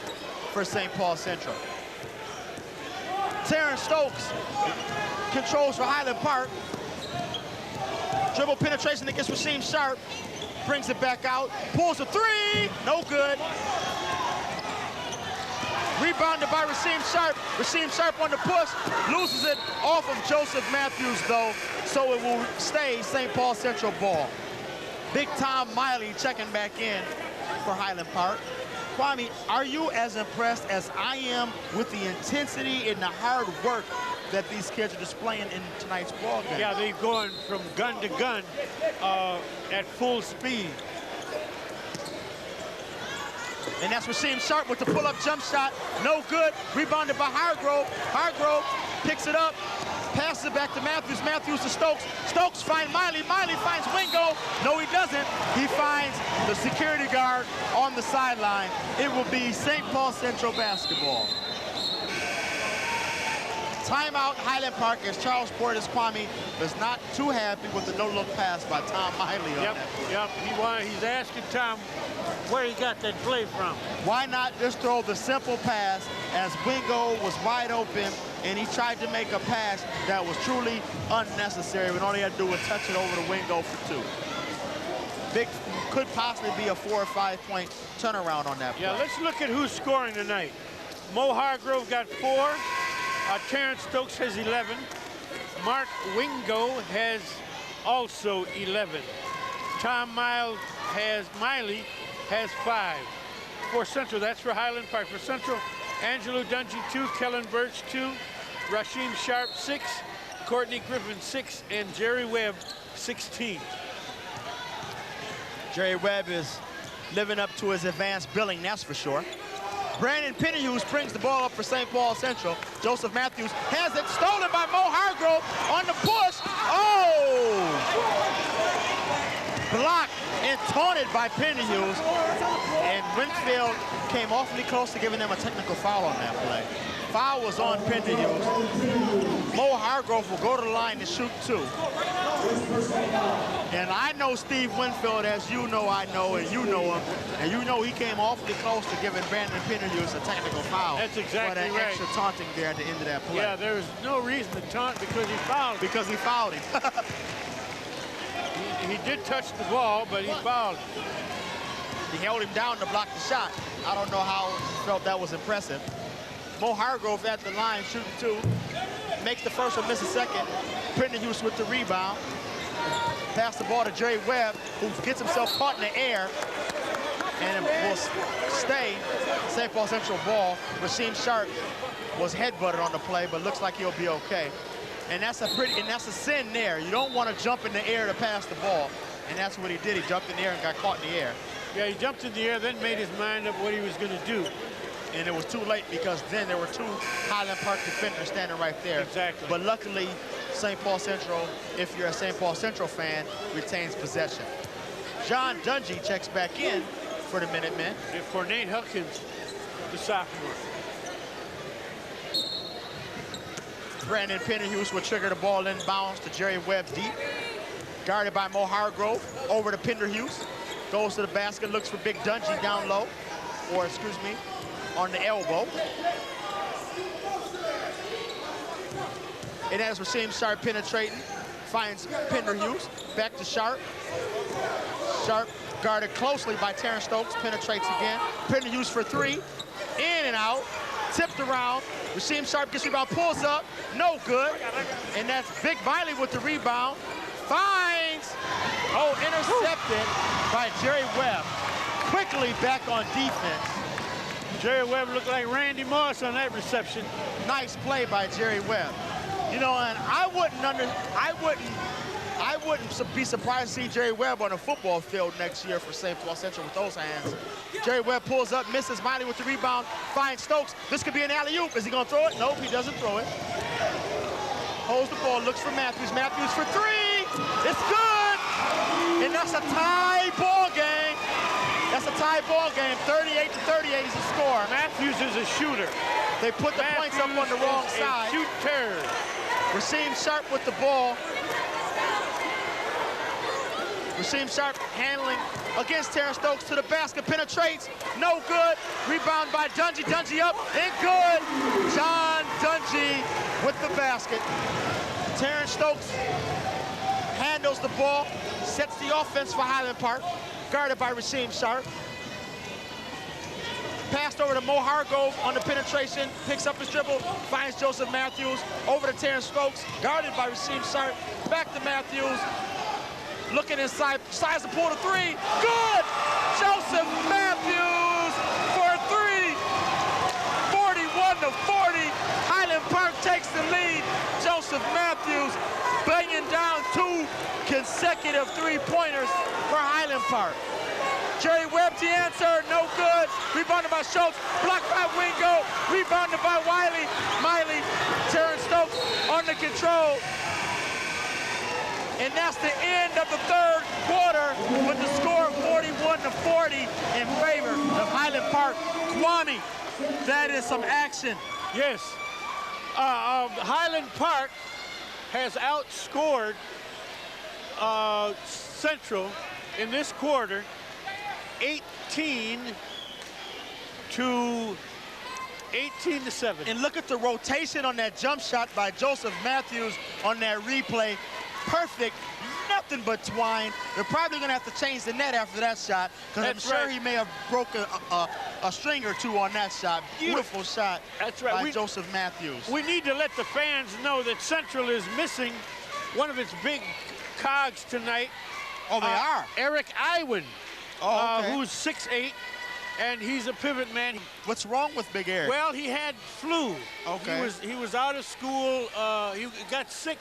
for St. Paul Central. Terrence Stokes controls for Highland Park. Dribble penetration against Rasheem Sharp. Brings it back out. Pulls a 3. No good. Rebounded by Rasheem Sharp. Rasheem Sharp on the push. Loses it off of Joseph Matthews, though. So it will stay St. Paul Central ball. Big Tom Miley checking back in for Highland Park. Kwame, are you as impressed as I am with the intensity and the hard work that these kids are displaying in tonight's ball game? Yeah, they're going from gun to gun at full speed. And that's Rasheem Sharp with the pull-up jump shot. No good. Rebounded by Hargrove. Hargrove picks it up. Passes it back to Matthews. Matthews to Stokes. Stokes finds Miley. Miley finds Wingo. No, he doesn't. He finds the security guard on the sideline. It will be St. Paul Central basketball. Timeout, Highland Park, as Charles Portis Kwame is not too happy with the no-look pass by Tom Miley on that. Yep, he's asking Tom where he got that play from. Why not just throw the simple pass as Wingo was wide open and he tried to make a pass that was truly unnecessary when all he had to do was touch it over to Wingo for 2. Big, could possibly be a 4 or 5 point turnaround on that play. Yeah, let's look at who's scoring tonight. Mo Hargrove got 4. Terrence Stokes has 11. Mark Wingo has also 11. Tom Miley has 5. For Central, that's for Highland Park. For Central, Angelo Dungy 2, Kellen Birch 2, Rasheem Sharp 6, Courtney Griffin 6, and Jerry Webb 16. Jerry Webb is living up to his advanced billing, that's for sure. Brandon Pennyhughes brings the ball up for St. Paul Central. Joseph Matthews has it stolen by Mo Hargrove on the push. Oh! Blocked and taunted by Pennyhughes. And Winfield came awfully close to giving them a technical foul on that play. Foul was on Pennyhughes. Mo Hargrove will go to the line and shoot 2. And I know Steve Winfield, as you know, I know, and you know him. And you know he came awfully close to giving Brandon Pennyhughes a technical foul. That's exactly right. For that extra taunting there at the end of that play. Yeah, there was no reason to taunt because he fouled him. Because he fouled him. He did touch the ball, but he fouled him. He held him down to block the shot. I don't know how he felt that was impressive. Mo Hargrove at the line, shooting 2. Makes the first one, miss a second. Pennyhughes with the rebound. Pass the ball to Jerry Webb, who gets himself caught in the air. And will stay St. Paul Central ball. Rasheem Sharp was headbutted on the play, but looks like he'll be okay. And that's a sin there. You don't want to jump in the air to pass the ball. And that's what he did. He jumped in the air and got caught in the air. Yeah, he jumped in the air, then made his mind up what he was going to do. And it was too late because then there were 2 Highland Park defenders standing right there. Exactly. But luckily, St. Paul Central, if you're a St. Paul Central fan, retains possession. John Dungy checks back in for the Minutemen. And for Nate Huckins, the sophomore. Brandon Pennyhughes will trigger the ball inbounds to Jerry Webb deep. Guarded by Mo Hargrove, over to Penderhughes. Goes to the basket, looks for Big Dungy down low, or excuse me, on the elbow. And as Rasheem Sharp penetrating, finds Penderhughes, back to Sharp. Sharp guarded closely by Terrence Stokes, penetrates again. Penderhughes for 3, in and out, tipped around. Rasheem Sharp gets rebound, pulls up, no good. And that's Big Miley with the rebound. Finds, intercepted by Jerry Webb. Quickly back on defense. Jerry Webb looked like Randy Moss on that reception. Nice play by Jerry Webb. You know, and I wouldn't be surprised to see Jerry Webb on a football field next year for St. Paul Central with those hands. Jerry Webb pulls up, misses Miley with the rebound, finds Stokes. This could be an alley-oop. Is he gonna throw it? Nope, he doesn't throw it. Holds the ball, looks for Matthews. Matthews for 3. It's good! And that's a tie ball game. That's a tie ball game. 38-38 is the score. Matthews is a shooter. They put the points up on the wrong side. Shoot terror. Rasheem Sharp with the ball. Rasheem Sharp handling against Terrence Stokes to the basket, penetrates, no good. Rebound by Dungy, Dungy up, and good. John Dungy with the basket. Terrence Stokes handles the ball, sets the offense for Highland Park, guarded by Rasheem Sharp. Passed over to Mo Hargrove on the penetration, picks up his dribble, finds Joseph Matthews, over to Terrence Stokes, guarded by Rasheem Sharp, back to Matthews, looking inside, decides to pull the 3, good! Joseph Matthews for 3, 41-40, Highland Park takes the lead. Joseph Matthews banging down 2 consecutive 3-pointers for Highland Park. Jerry Webb, the answer, no good. Rebounded by Schultz, blocked by Wingo, rebounded by Miley. Terrence Stokes on the control. And that's the end of the third quarter with the score 41-40 in favor of Highland Park. Kwame, that is some action. Yes. Highland Park has outscored Central in this quarter 18-7. And look at the rotation on that jump shot by Joseph Matthews on that replay. Perfect, nothing but twine. They're probably gonna have to change the net after that shot, because I'm sure he may have broken a string or two on that shot. Beautiful shot by Joseph Matthews. We need to let the fans know that Central is missing one of its big cogs tonight. Oh, they are? Eric Iwan, okay. Who's 6'8", and he's a pivot man. What's wrong with Big Eric? Well, he had flu. Okay. He was out of school. He got sick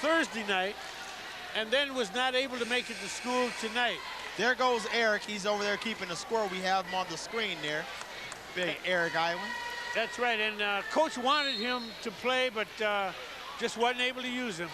Thursday night, and then was not able to make it to school tonight. There goes Eric. He's over there keeping the score. We have him on the screen there. Big Eric Iwan. That's right, and Coach wanted him to play, but just wasn't able to use him.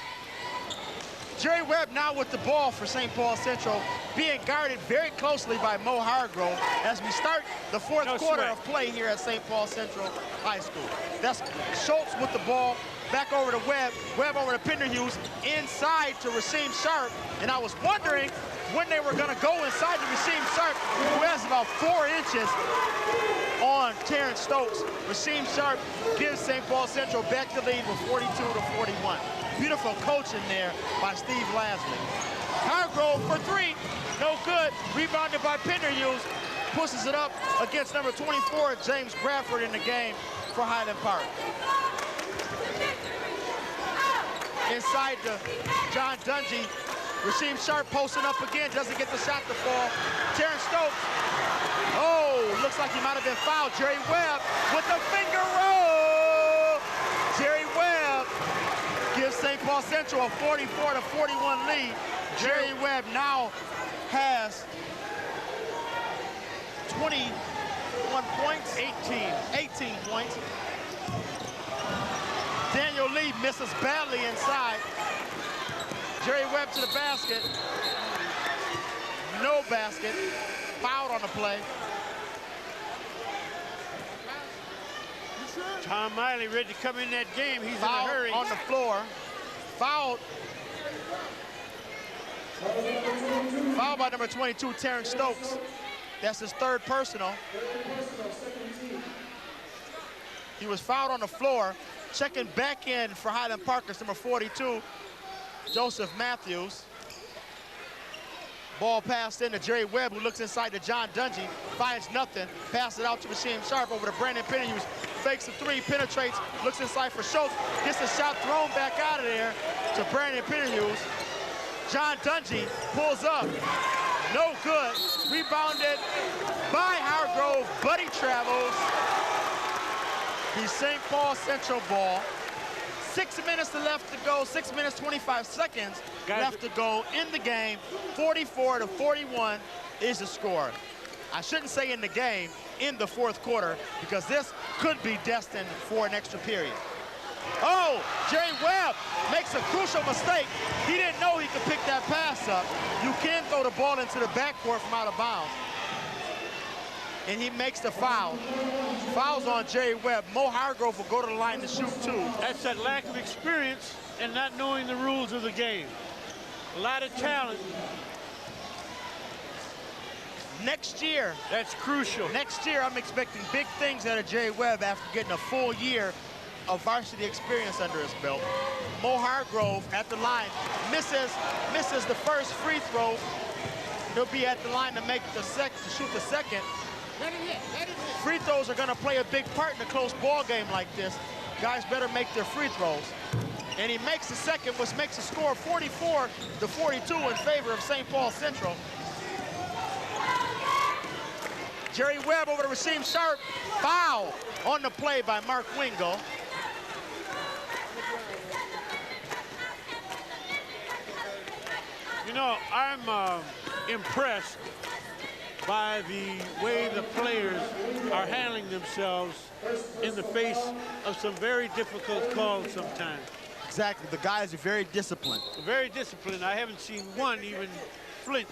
Jerry Webb now with the ball for St. Paul Central, being guarded very closely by Mo Hargrove as we start the fourth quarter of play here at St. Paul Central High School. That's Schultz with the ball, back over to Webb, Webb over to Penderhughes, inside to Rasheem Sharp, and I was wondering when they were gonna go inside to Rasheem Sharp, who has about 4 inches on Terrence Stokes. Rasheem Sharp gives St. Paul Central back the lead with 42-41. Beautiful coaching there by Steve Lasley. Hargrove for 3, no good. Rebounded by Penderhughes, pushes it up against number 24, James Bradford, in the game for Highland Park. Inside to John Dungy. Rasheem Sharp posting up again, doesn't get the shot to fall. Terrence Stokes, looks like he might have been fouled. Jerry Webb with the finger roll. Jerry Webb gives St. Paul Central a 44-41 lead. Jerry Webb now has 21 points. 18 points. Daniel Lee misses badly inside. Jerry Webb to the basket. No basket. Fouled on the play. Tom Miley ready to come in that game. He's Fouled in a hurry. on the floor. Fouled by number 22, Terrence Stokes. That's his 3rd personal. He was fouled on the floor. Checking back in for Highland Park is number 42, Joseph Matthews. Ball passed in to Jerry Webb, who looks inside to John Dungy, finds nothing, passes it out to Rasheem Sharp over to Brandon Penderhughes, fakes a 3, penetrates, looks inside for Schultz, gets the shot thrown back out of there to Brandon Penderhughes. John Dungy pulls up, no good, rebounded by Hargrove, but he travels. The St. Paul Central ball. 6 minutes left to go, 6 minutes, 25 seconds left to go in the game. 44-41 is the score. I shouldn't say in the game, in the fourth quarter, because this could be destined for an extra period. Oh, Jerry Webb makes a crucial mistake. He didn't know he could pick that pass up. You can throw the ball into the backcourt from out of bounds. And he makes the foul. Foul's on Jerry Webb. Mo Hargrove will go to the line to shoot 2. That's that lack of experience and not knowing the rules of the game. A lot of talent. Next year. That's crucial. Next year, I'm expecting big things out of Jerry Webb after getting a full year of varsity experience under his belt. Mo Hargrove at the line misses the first free throw. He'll be at the line to make the to shoot the second. Free throws are going to play a big part in a close ball game like this. Guys better make their free throws. And he makes the second, which makes the score 44-42 in favor of St. Paul Central. Jerry Webb over to Rasheem Sharp. Foul on the play by Mark Wingo. You know, I'm impressed by the way the players are handling themselves in the face of some very difficult calls sometimes. Exactly. The guys are very disciplined. Very disciplined. I haven't seen one even flinch.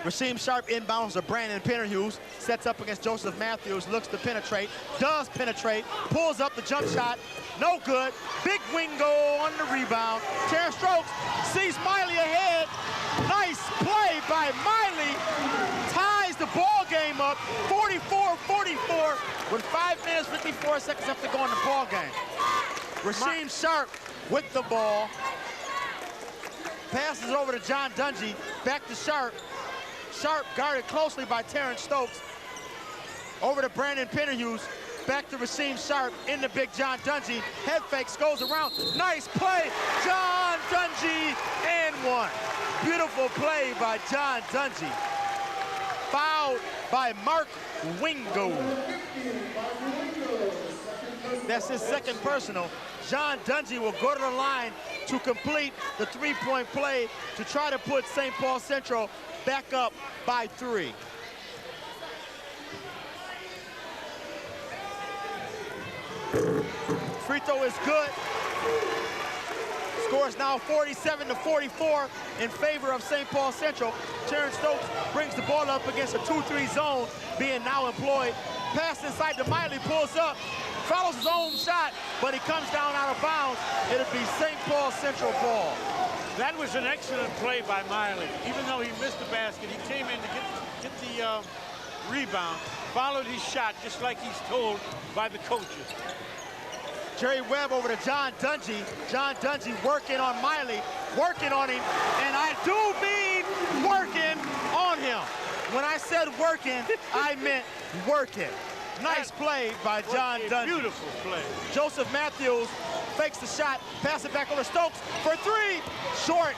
Rasheem Sharp inbounds to Brandon Penderhughes, sets up against Joseph Matthews, looks to penetrate, does penetrate, pulls up the jump shot, no good. Big Wingo on the rebound. Terrence Stokes sees Miley ahead. Nice play by Miley. Ties the ball game up, 44-44, with 5 minutes, 54 seconds left to go in the ball game. Rasheem Sharp with the ball. Passes over to John Dungy, back to Sharp. Sharp guarded closely by Terrence Stokes. Over to Brandon Penderhughes, back to Rasheem Sharp in the big John Dungy. Head fakes, goes around. Nice play, John Dungy, and one. Beautiful play by John Dungy. Fouled by Mark Wingo. That's his second personal. John Dungy will go to the line to complete the three-point play to try to put St. Paul Central back up by 3. Free throw is good. Score is now 47-44 in favor of St. Paul Central. Terrence Stokes brings the ball up against a 2-3 zone being now employed. Pass inside to Miley, pulls up, follows his own shot, but he comes down out of bounds. It'll be St. Paul Central ball. That was an excellent play by Miley. Even though he missed the basket, he came in to get the rebound, followed his shot just like he's told by the coaches. Jerry Webb over to John Dungy. John Dungy working on Miley, working on him, and I do mean working on him. When I said working, I meant working. Nice play by John Dungy. Beautiful play. Joseph Matthews fakes the shot, pass it back over to Stokes for 3. Short.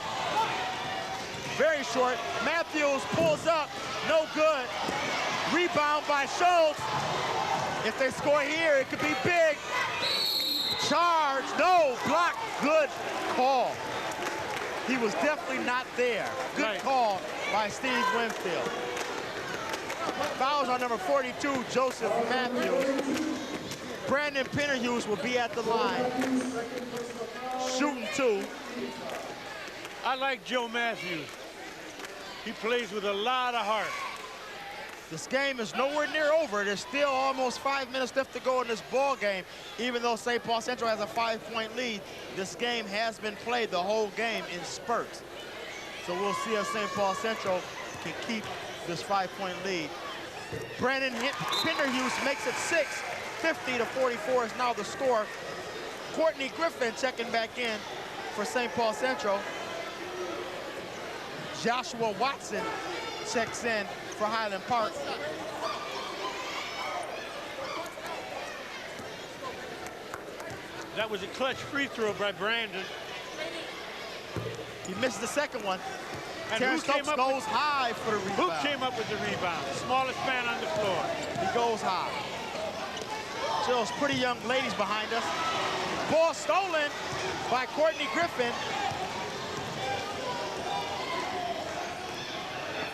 Very short. Matthews pulls up, no good. Rebound by Schultz. If they score here, it could be big. Charge, no, block, good call. He was definitely not there. Good call by Steve Winfield. Fouls on number 42, Joseph Matthews. Brandon Penderhughes will be at the line. Shooting 2. I like Joe Matthews. He plays with a lot of heart. This game is nowhere near over. There's still almost 5 minutes left to go in this ball game. Even though St. Paul Central has a 5-point lead, this game has been played the whole game in spurts. So we'll see if St. Paul Central can keep this 5-point lead. Brandon Penderhughes makes it 6. 50-44 is now the score. Courtney Griffin checking back in for St. Paul Central. Joshua Watson checks in for Highland Park. That was a clutch free throw by Brandon. He missed the second one. And Terrence Stokes goes high for the rebound. Who came up with the rebound? The smallest man on the floor. He goes high. So those pretty young ladies behind us. Ball stolen by Courtney Griffin.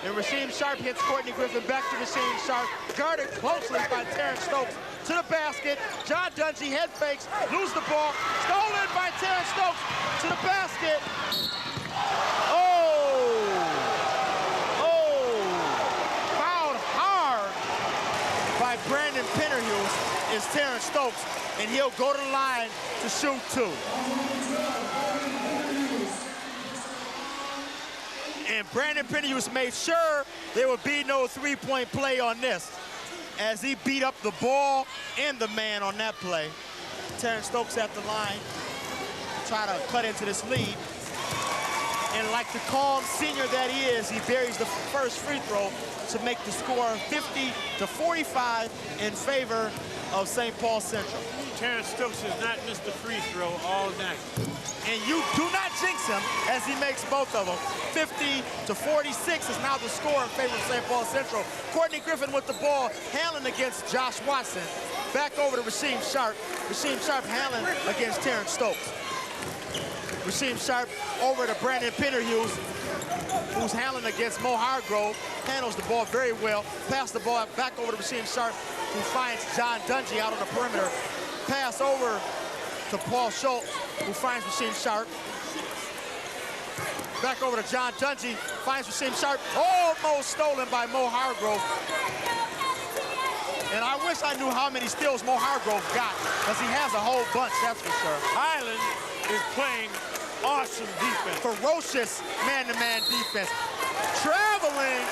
And Rasheem Sharp hits Courtney Griffin back to Rasheem Sharp. Guarded closely by Terrence Stokes. To the basket. John Dungy head fakes, lose the ball. Stolen by Terrence Stokes to the basket. Fouled hard by Brandon Penderhughes is Terrence Stokes, and he'll go to the line to shoot 2. And Brandon Penderhughes made sure there would be no 3-point play on this, as he beat up the ball and the man on that play. Terrence Stokes at the line, try to cut into this lead. And like the calm senior that he is, he buries the first free throw to make the score 50-45 in favor of St. Paul Central. Terrence Stokes has not missed a free throw all night. And you do not jinx him as he makes both of them. 50-46 is now the score in favor of St. Paul Central. Courtney Griffin with the ball, handling against Josh Watson. Back over to Rasheem Sharp. Rasheem Sharp handling against Terrence Stokes. Rasheem Sharp over to Brandon Penderhughes. who's handling against Mo Hargrove, handles the ball very well. Pass the ball back over to Rasheem Sharp, who finds John Dungy out on the perimeter. Pass over to Paul Schultz, who finds Rasheem Sharp. Back over to John Dungy, finds Rasheem Sharp, almost stolen by Mo Hargrove. And I wish I knew how many steals Mo Hargrove got, because he has a whole bunch, that's for sure. Highland is playing awesome defense. Ferocious man-to-man defense. Traveling,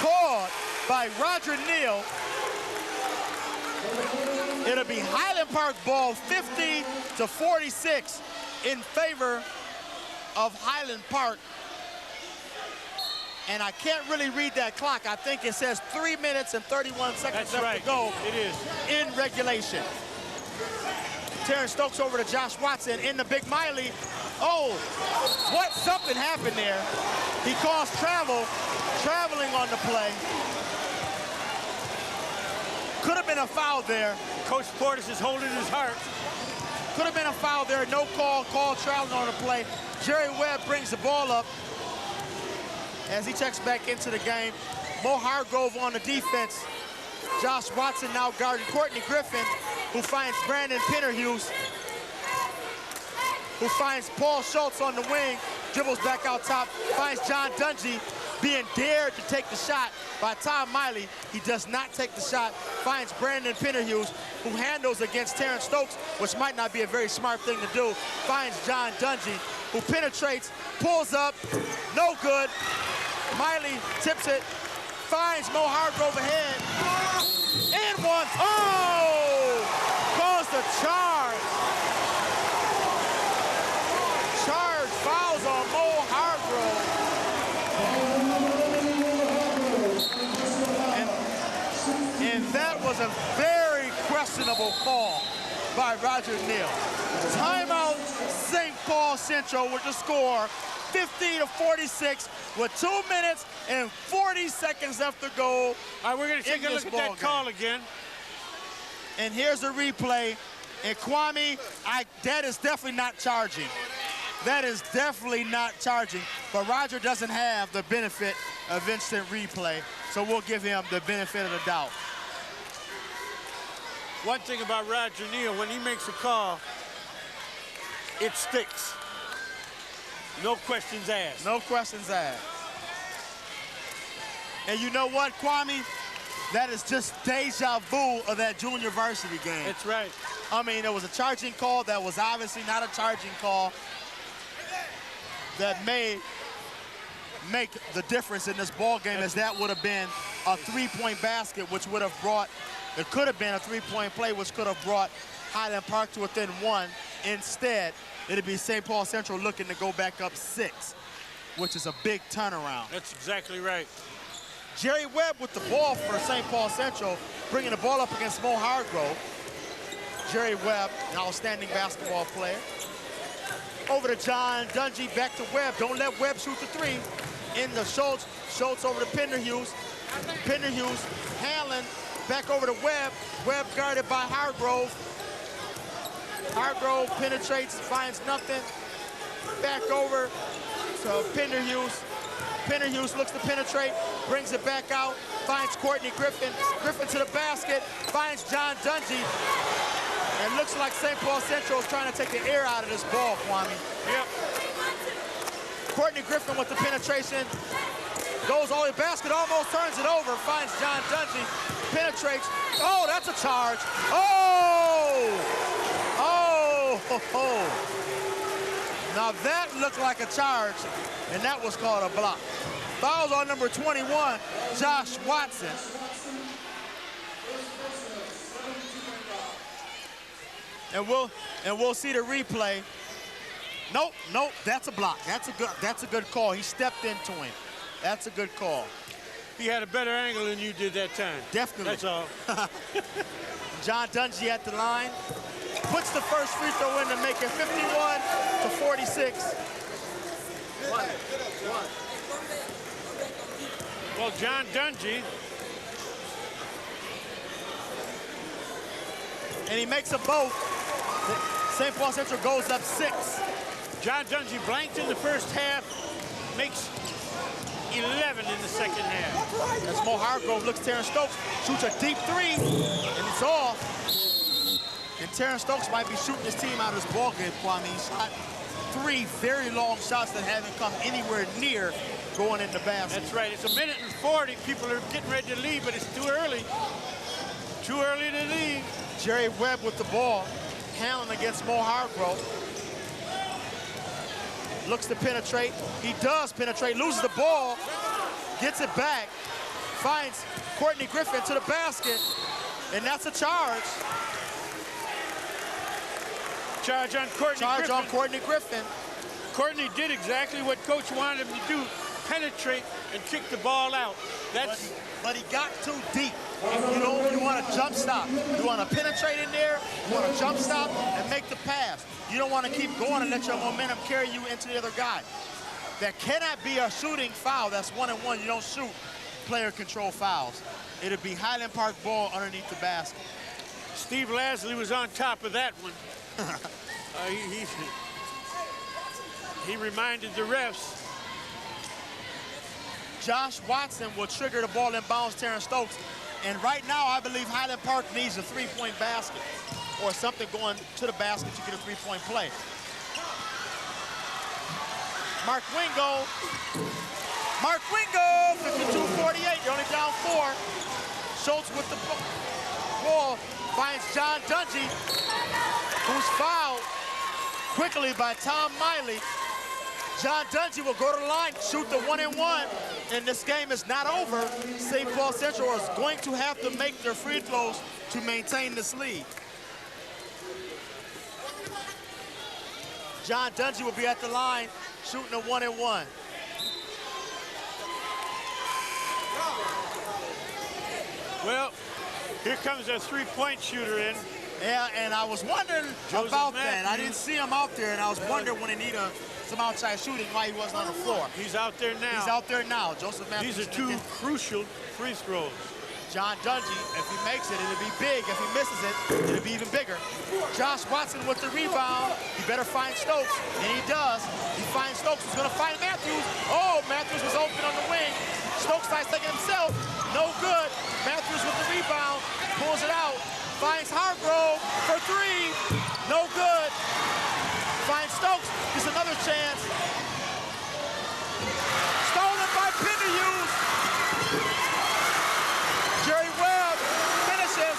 caught by Roger Neal. It'll be Highland Park ball 50-46 in favor of Highland Park. And I can't really read that clock. I think it says 3 minutes and 31 seconds left to go. It is. In regulation. Terrence Stokes over to Josh Watson in the Big Miley. Oh, what? Something happened there. He caused traveling on the play. Could have been a foul there. Coach Portis is holding his heart. Could have been a foul there. No call traveling on the play. Jerry Webb brings the ball up as he checks back into the game. Mo Hargrove on the defense. Josh Watson now guarding Courtney Griffin, who finds Brandon Penderhughes, who finds Paul Schultz on the wing, dribbles back out top, finds John Dungy, being dared to take the shot by Tom Miley. He does not take the shot, finds Brandon Penderhughes, who handles against Terrence Stokes, which might not be a very smart thing to do, finds John Dungy, who penetrates, pulls up, no good. Miley tips it, finds Mo Hargrove ahead, and one. Oh! Calls the charge. Charge fouls on Mo Hargrove. And that was a very questionable call by Roger Neal. Timeout, St. Paul Central with the score 50-46 with 2 minutes and 40 seconds left to go. All right, we're going to take a look at that call again. And here's a replay. And Kwame, that is definitely not charging. That is definitely not charging. But Roger doesn't have the benefit of instant replay, so we'll give him the benefit of the doubt. One thing about Roger Neal, when he makes a call, it sticks. No questions asked. No questions asked. And you know what, Kwame? That is just deja vu of that junior varsity game. That's right. I mean, there was a charging call that was obviously not a charging call that may make the difference in this ball game, as that would have been a three-point basket, which would have brought, it could have been a three-point play, which could have brought Highland Park to within one. Instead, it'd be St. Paul Central looking to go back up 6, which is a big turnaround. That's exactly right. Jerry Webb with the ball for St. Paul Central, bringing the ball up against Mo Hargrove. Jerry Webb, an outstanding basketball player. Over to John Dungy, back to Webb. Don't let Webb shoot the 3. In the Schultz. Schultz over to Penderhughes. Penderhughes, Highland, back over to Webb. Webb guarded by Hargrove. Hargrove penetrates, finds nothing. Back over to Penderhughes. Penderhughes looks to penetrate, brings it back out, finds Courtney Griffin. Griffin to the basket, finds John Dungy. And looks like St. Paul Central is trying to take the air out of this ball, Kwame. Yep. Courtney Griffin with the penetration. Goes all the way, basket almost turns it over, finds John Dungy, penetrates. Oh, that's a charge. Oh! Oh! Ho, ho. Now that looked like a charge, and that was called a block. Fouls on number 21, Josh Watson. And we'll see the replay. Nope, that's a block. That's a good call. He stepped into him. That's a good call. He had a better angle than you did that time. Definitely. That's all. John Dungy at the line. Puts the first free throw in to make it 51-46. Well, John Dungy. And he makes them both. St. Paul Central goes up 6. John Dungy blanked in the first half, makes 11 in the second half. As Mo Hargrove looks Terrence Stokes, shoots a deep three, and it's off. And Terrence Stokes might be shooting his team out of this ball game, Kwame. He shot 3 very long shots that haven't come anywhere near going in the basket. That's right. It's 1:40. People are getting ready to leave, but it's too early. Too early to leave. Jerry Webb with the ball. Highland against Mo Hargrove. Looks to penetrate. He does penetrate, loses the ball, gets it back, finds Courtney Griffin to the basket, and that's a charge. Charge on Courtney Griffin. Charge on Courtney Griffin. Courtney did exactly what Coach wanted him to do, penetrate and kick the ball out. But he got too deep. You want to jump stop. You want to penetrate in there, you want to jump stop and make the pass. You don't want to keep going and let your momentum carry you into the other guy. That cannot be a shooting foul. That's 1-and-1. You don't shoot player control fouls. It'll be Highland Park ball underneath the basket. Steve Lasley was on top of that one. He reminded the refs. Josh Watson will trigger the ball and bounce Terrence Stokes. And right now, I believe Highland Park needs a three-point basket or something going to the basket to get a three-point play. Mark Wingo, 52-48, you're only down 4. Schultz with the ball finds John Dungy, who's fouled quickly by Tom Miley. John Dungy will go to the line, shoot the 1-and-1, and this game is not over. St. Paul Central is going to have to make their free throws to maintain this lead. John Dungy will be at the line, shooting a 1-and-1. Well, here comes a three-point shooter in. Yeah, and I was wondering about that. I didn't see him out there, and I was wondering when he needed some outside shooting why he wasn't on the floor. He's out there now. He's out there now. Joseph Matthews. These are 2 crucial free throws. John Dungy, if he makes it, it'll be big. If he misses it, it'll be even bigger. Josh Watson with the rebound. He better find Stokes, and he does. He finds Stokes, who's gonna find Matthews. Oh, Matthews was open on the wing. Stokes tries taking himself. No good. Matthews with the rebound, pulls it out. Finds Hargrove for 3. No good. Finds Stokes. Gets another chance. Stolen by Penderhughes. Jerry Webb finishes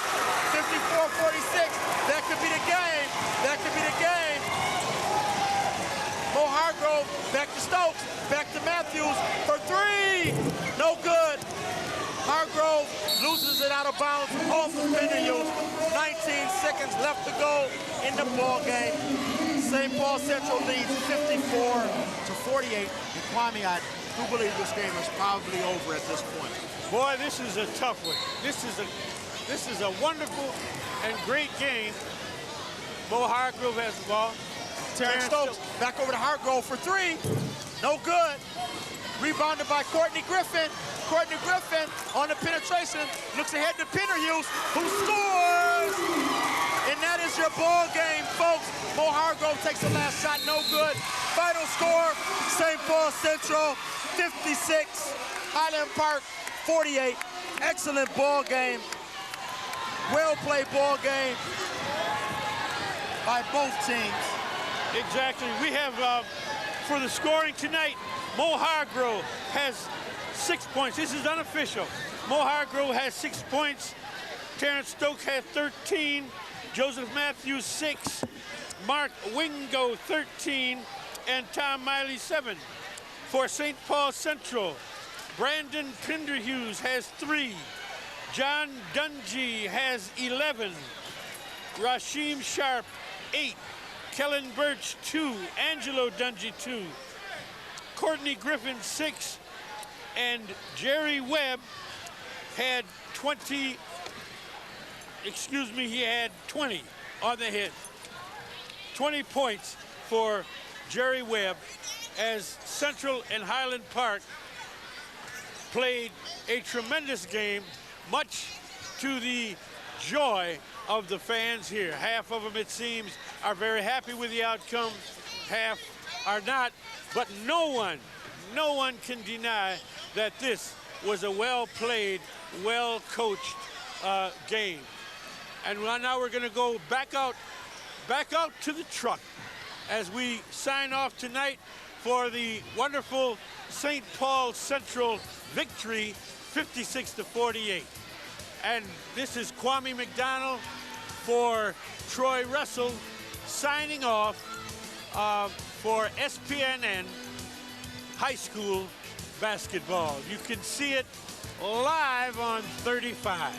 54-46. That could be the game. That could be the game. Mo Hargrove back to Stokes. Back to Matthews for 3. No good. Hargrove loses it out of bounds off of Penderhughes. 19 seconds left to go in the ball game. St. Paul Central leads 54-48. And Kwame, I do believe this game is probably over at this point. Boy, this is a tough one. This is a wonderful and great game. Mo Hargrove has the ball. Terrence Stokes back over to Hargrove for 3. No good. Rebounded by Courtney Griffin. Courtney Griffin on the penetration, looks ahead to Penderhughes, who scores! And that is your ball game, folks. Mo Hargrove takes the last shot, no good. Final score, St. Paul Central 56, Highland Park 48. Excellent ball game. Well-played ball game by both teams. Exactly. We have, for the scoring tonight, Mo Hargrove has 6 points. This is unofficial. Mo Hargrove has 6 points. Terrence Stokes has 13. Joseph Matthews 6. Mark Wingo 13. And Tom Miley 7. For St. Paul Central, Brandon Penderhughes has 3. John Dungy has 11. Rasheem Sharp 8. Kellen Birch 2. Angelo Dungy 2. Courtney Griffin 6. And Jerry Webb had 20 on the hit. 20 points for Jerry Webb as Central and Highland Park played a tremendous game, much to the joy of the fans here. Half of them, it seems, are very happy with the outcome. Half are not, but no one can deny that this was a well-played, well-coached game. And now we're going to go back out to the truck as we sign off tonight for the wonderful St. Paul Central victory, 56-48. And this is Kwame McDonald for Troy Russell signing off for SPNN High School Basketball. You can see it live on 35.